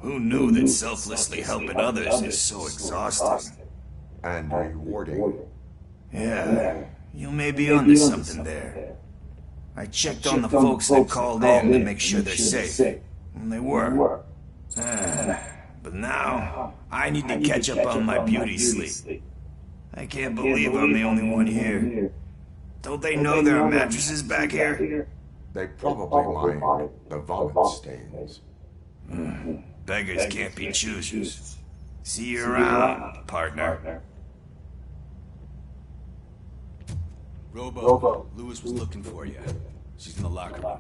who knew that selflessly helping others is so exhausting? And rewarding. Yeah, you may be onto something there. I checked on the folks that called in to make sure they're safe, and they were. But now, I need to catch up on my beauty sleep. I can't believe I'm the only one here. Don't they know there are mattresses back here? They probably mind the vomit stains. Beggars can't be choosers. See you around, partner. Robo, Lewis was looking for you. She's in the locker room.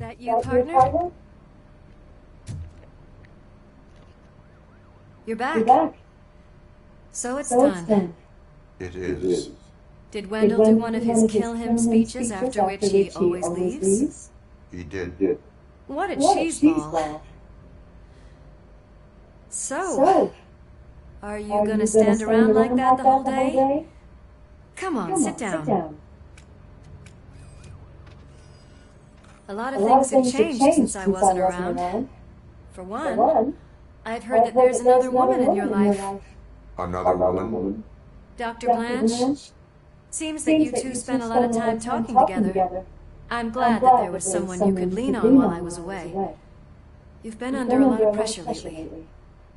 That you, partner? You're back. So it's done. It is. Did Wendell do one of his kill him speeches after which he always leaves? He did. What a cheeseball. So, are you gonna stand around like that the whole day? Come on, sit down. A lot of things have changed since I wasn't around. For one, I've heard that there's another woman in your life. Another woman? Dr. Blanche? Seems that you two spent a lot of time talking together. I'm glad that there was someone you could lean on while I was away. You've been under a lot of pressure lately.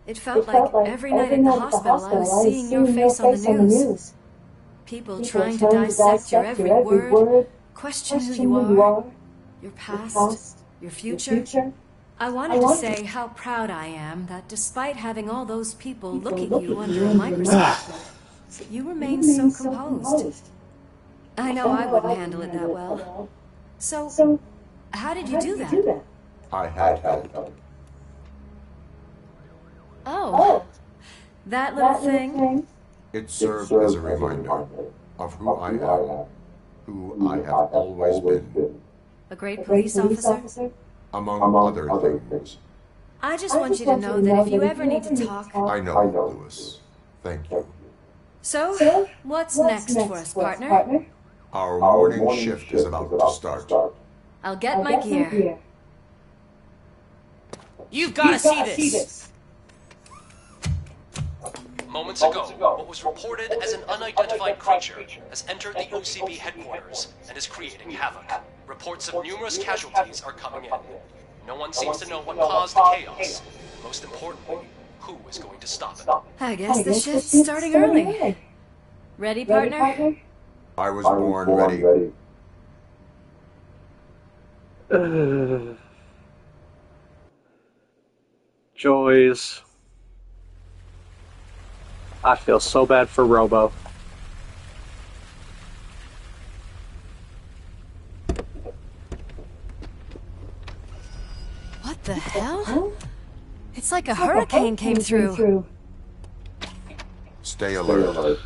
It felt like every night at the hospital I was seeing your face on the news. People trying to dissect your every word, question who you are, your past, your future. I wanted to say how proud I am that despite having all those people look at you under a microscope, you remain so composed. I know I wouldn't handle it that well. So, how did you do that? I had help. Oh, that little thing? It served as a reminder of who I am, who I have always been. A great police officer? Among other things. I just want you to know that if you ever need to talk... I know, Lewis. Thank you. So, what's next for us, partner? Our morning shift is about to start. I'll get my gear. You've got to see this! Moments ago, what was reported as an unidentified creature has entered the OCP headquarters and is creating havoc. Reports of numerous casualties are coming in. No one seems to know what caused the chaos. Most importantly, who is going to stop it? I guess the shift's starting early. Ready, partner? I was born ready. Joys. I feel so bad for Robo. What the hell? It's like a hurricane came through. Stay alert.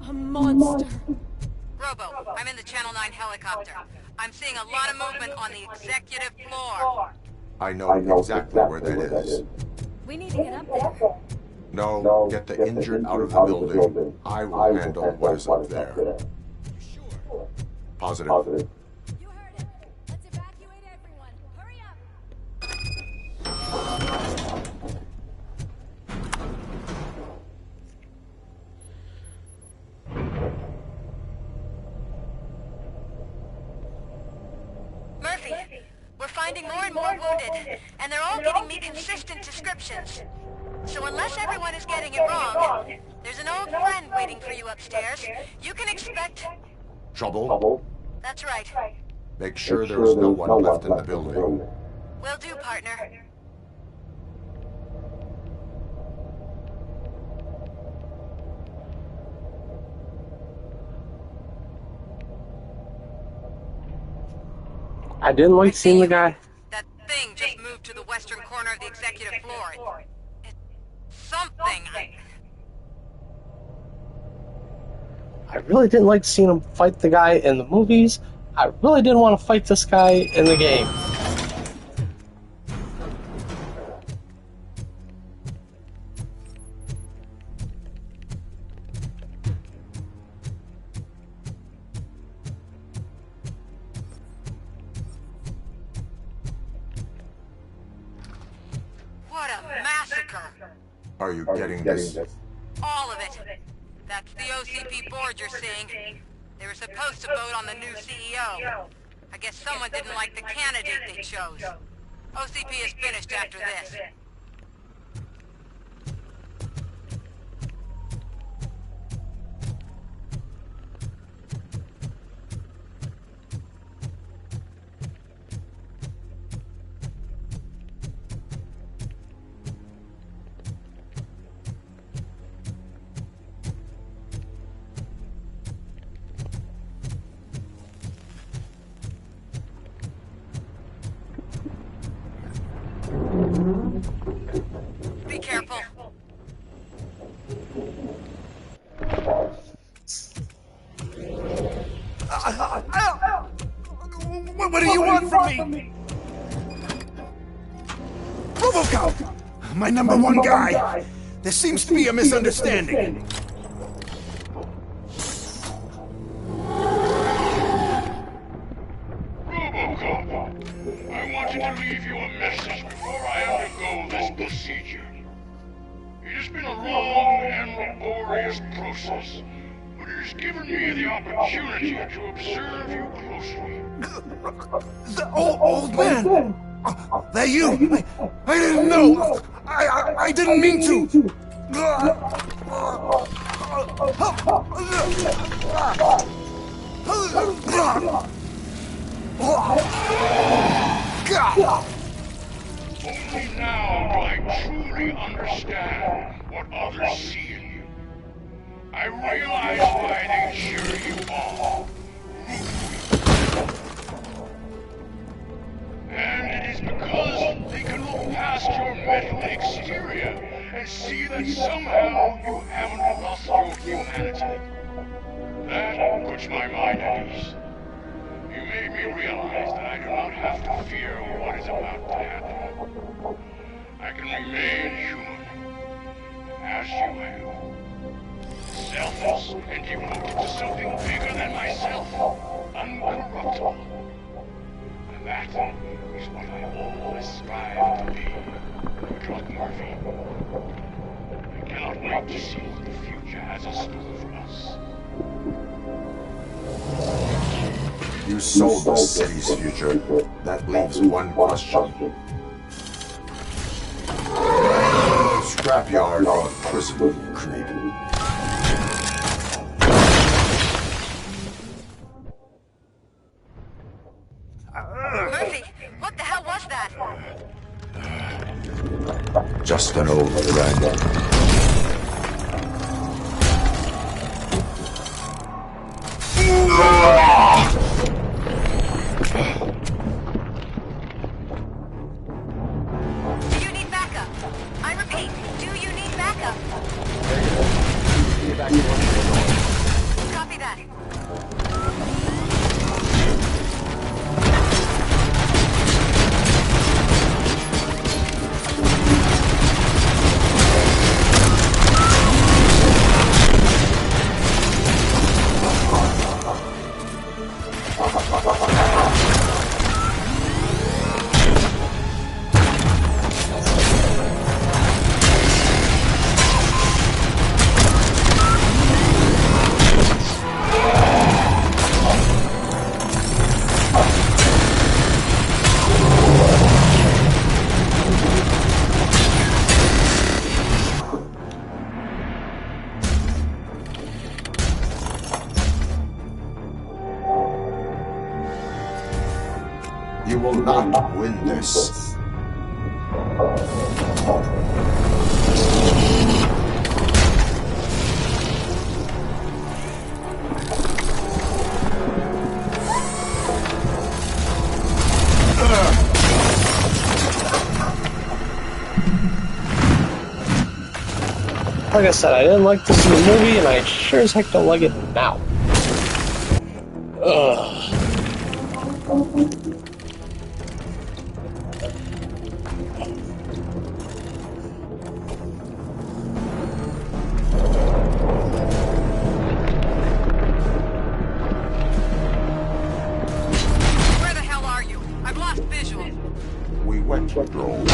A monster. Robo, I'm in the Channel 9 helicopter. I'm seeing a lot of movement on the executive floor. I know exactly where that is. We need to get up there. No, get the injured out of the building. I will handle what is up there. Positive. You heard it. Let's evacuate everyone. Hurry up. Murphy, we're finding more and more wounded, and they're all giving me consistent descriptions. So unless everyone is getting it wrong, there's an old friend waiting for you upstairs. You can expect... Trouble? That's right. Make sure there is no one left in the building. Will do, partner. I didn't like seeing the guy. That thing just moved to the western corner of the executive floor. It's something. I really didn't like seeing him fight the guy in the movies. I really didn't want to fight this guy in the game. What a massacre! Are you getting this? All of it. That's the OCP board you're seeing. They were supposed to vote on the new CEO. I guess someone didn't like the candidate they chose. OCP is finished after this. Be careful. What do you want from me? Robocop! My number one guy! There seems to be a misunderstanding. Robocop, I wanted to leave you a message before I undergo this procedure. Carpenter's given me the opportunity to observe you closely. The old man! That you! I didn't know! I didn't mean to! Only now do I truly understand what others see in you. I realize why they cheer you on. And it is because they can look past your metal exterior and see that somehow you haven't lost your humanity. That puts my mind at ease. You made me realize that I do not have to fear what is about to happen. I can remain human, as you have. Selfless and devoted to something bigger than myself, uncorruptible. And that is what I always strive to be, Doc Murphy. I cannot wait to see what the future has in store for us. You sold the city's future. That leaves one question. Scrapyard or prison, creep? Murphy, what the hell was that? Just an old friend. Do you need backup? I repeat, do you need backup? Copy that. You will not win this. Like I said, I didn't like this in the movie, and I sure as heck don't like it now. Ugh. Where the hell are you? I've lost visual. We went to Drone.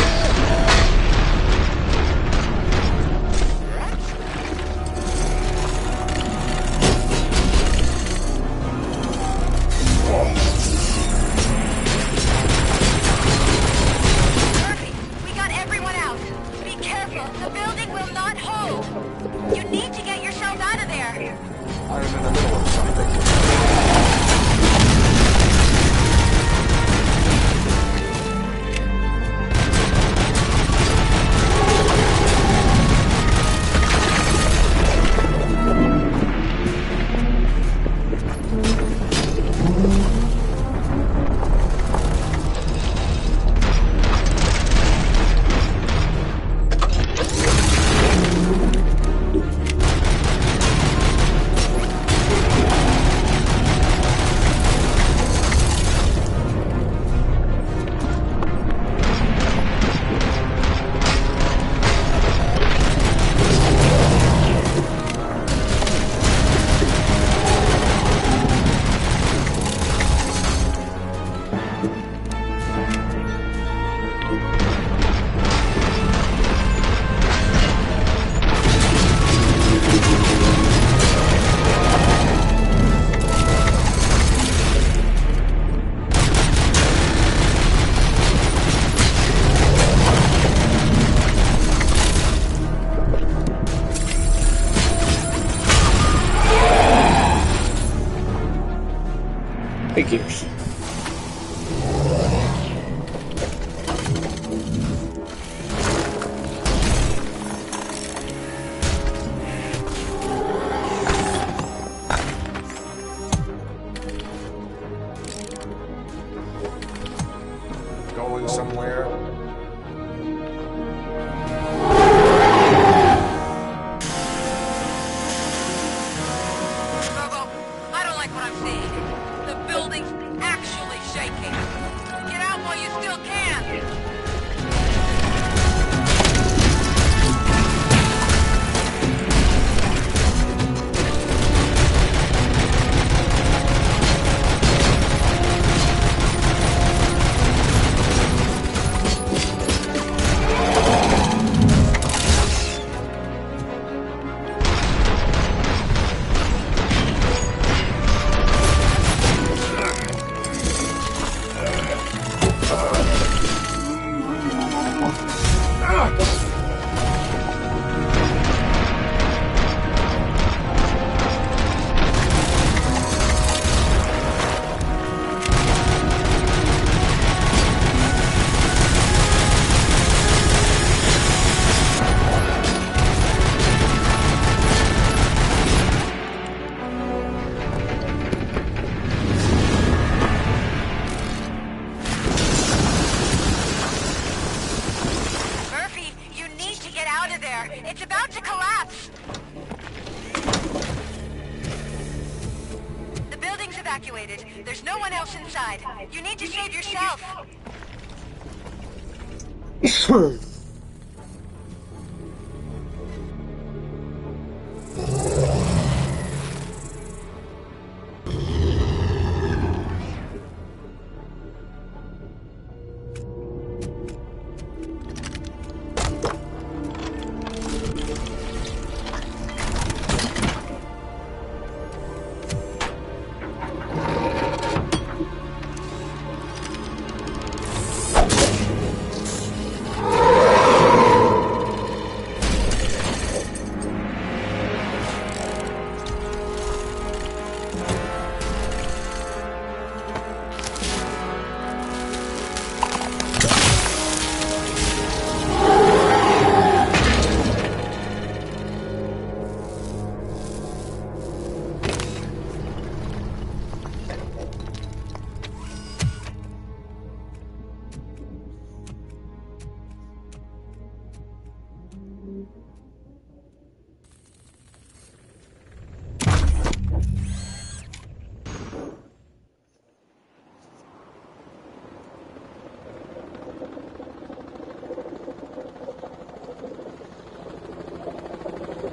Figures. Going somewhere? Bobo, I don't like what I'm seeing. The building's actually shaking. Get out while you still can. Murphy, you need to get out of there. It's about to collapse. The building's evacuated. There's no one else inside. You need to save yourself.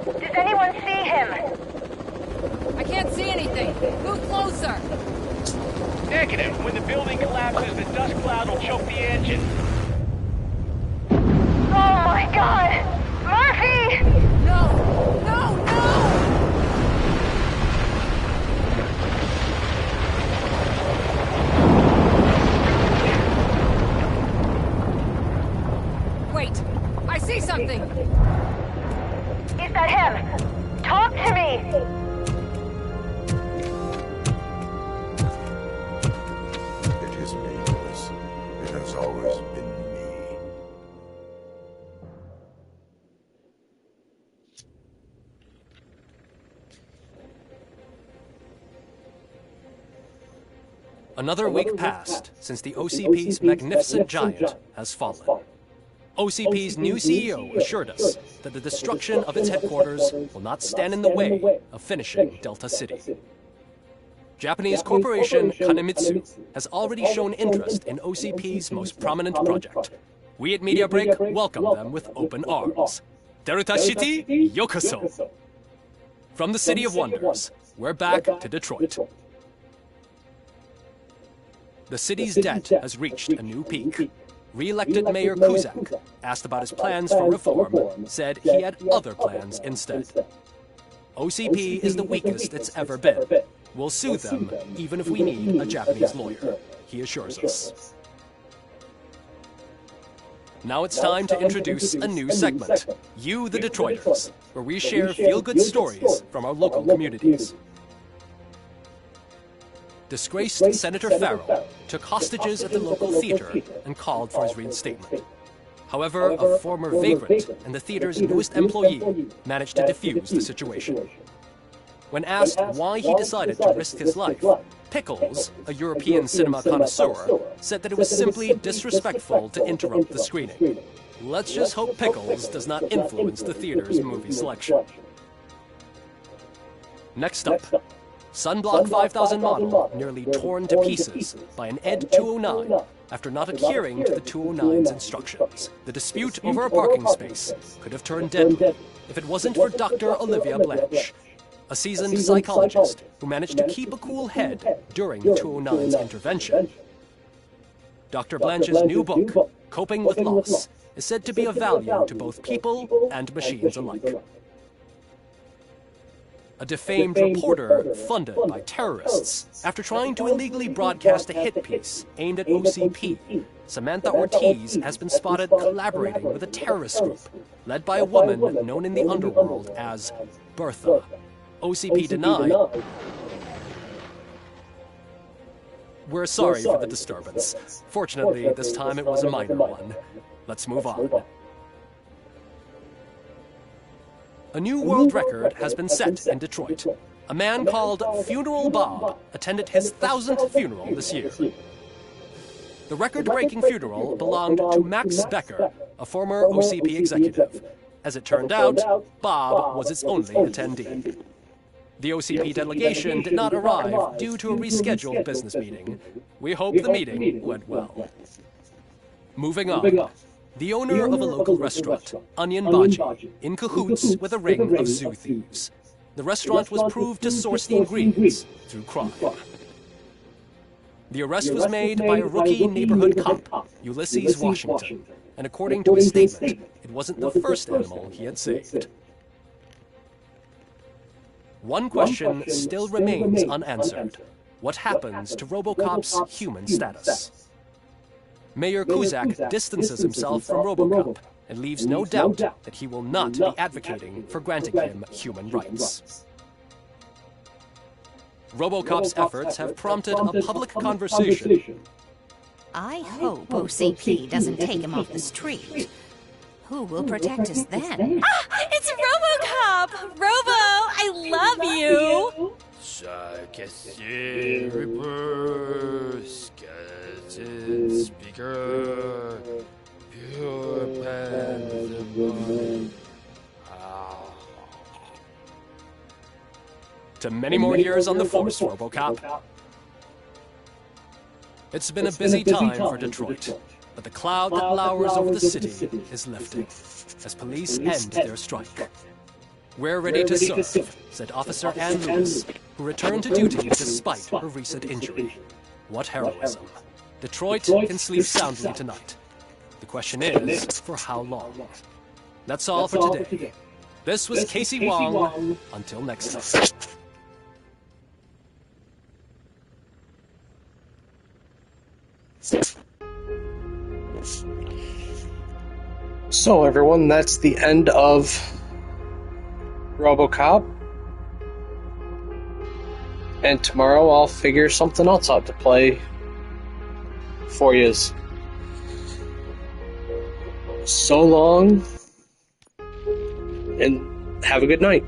Does anyone see him? I can't see anything. Move closer. Negative. When the building collapses, the dust cloud will choke the engine. Oh my god! Murphy! No! No! No! Wait! I see something! Is that him? Talk to me! It is me, Lewis. It has always been me. Another week passed since the OCP's magnificent giant has fallen. OCP's new CEO assured us that the destruction of its headquarters will not stand in the way of finishing Delta City. Japanese corporation Kanemitsu has already shown interest in OCP's most prominent project. We at Media Break welcome them with open arms. Delta City, yokoso! From the City of Wonders, we're back to Detroit. The city's debt has reached a new peak. Re-elected Mayor Kuzak, asked about his plans for reform, said he had other plans instead. OCP is the weakest it's ever been. We'll sue them, even if we need a Japanese lawyer, he assures us. Now it's time to introduce a new segment, You the Detroiters, where we share feel-good stories from our local communities. disgraced Senator Farrell took hostages at the local theater and called for his reinstatement. However, a former vagrant and the theater's newest employee managed to defuse the situation. When asked why he decided to risk his life, Pickles, a European cinema connoisseur, said that it was simply disrespectful to interrupt the screening. Let's just hope Pickles does not influence the theater's movie selection. Next up, Sunblock 5000 model nearly torn to pieces by an Ed 209 after not adhering to the 209's instructions. The dispute over a parking space could have turned deadly if it wasn't for Dr. Olivia Blanche, a seasoned psychologist who managed to keep a cool head during the 209's intervention. Dr. Blanche's new book, Coping with Loss, is said to be of value to both people and machines alike. A defamed reporter funded by terrorists after trying to illegally broadcast a hit piece aimed at OCP. Samantha Ortiz has been spotted collaborating with a terrorist group led by a woman known in the underworld as Bertha. OCP denied. We're sorry for the disturbance. Fortunately, this time it was a minor one. Let's move on. A new world record has been set in Detroit. A man called Funeral Bob attended his 1000th funeral this year. The record-breaking funeral belonged to Max Becker, a former OCP executive. As it turned out, Bob was its only attendee. The OCP delegation did not arrive due to a rescheduled business meeting. We hope the meeting went well. Moving on. The owner of a local restaurant, Onion Baji, in cahoots with a ring of zoo thieves. The restaurant was proved to source the ingredients through crime. The arrest was made by a rookie neighborhood cop, Ulysses Washington, and according to his statement, it wasn't the first animal he had saved. One question still remains unanswered. What happens to Robocop's human status? Mayor Kuzak distances himself from Robocop and leaves no doubt that he will not be advocating for granting him human rights. Robocop's efforts have prompted a public conversation. I hope OCP doesn't take him off the street. Who will protect us then? Ah! It's Robocop! Robo, I love you! Speaker, pure pen. To many more years on the force, Robocop. It's been a busy time for Detroit, but the cloud that lowers over the city is lifting as police end their strike. We're ready to serve, said Officer Ann Lewis, who returned to duty despite her recent injury. What heroism. Detroit can sleep soundly tonight. The question is, for how long? That's all for today. This was Casey Wong. Until next time. So everyone, that's the end of Robocop. And tomorrow I'll figure something else out to play for yous. So long, and have a good night.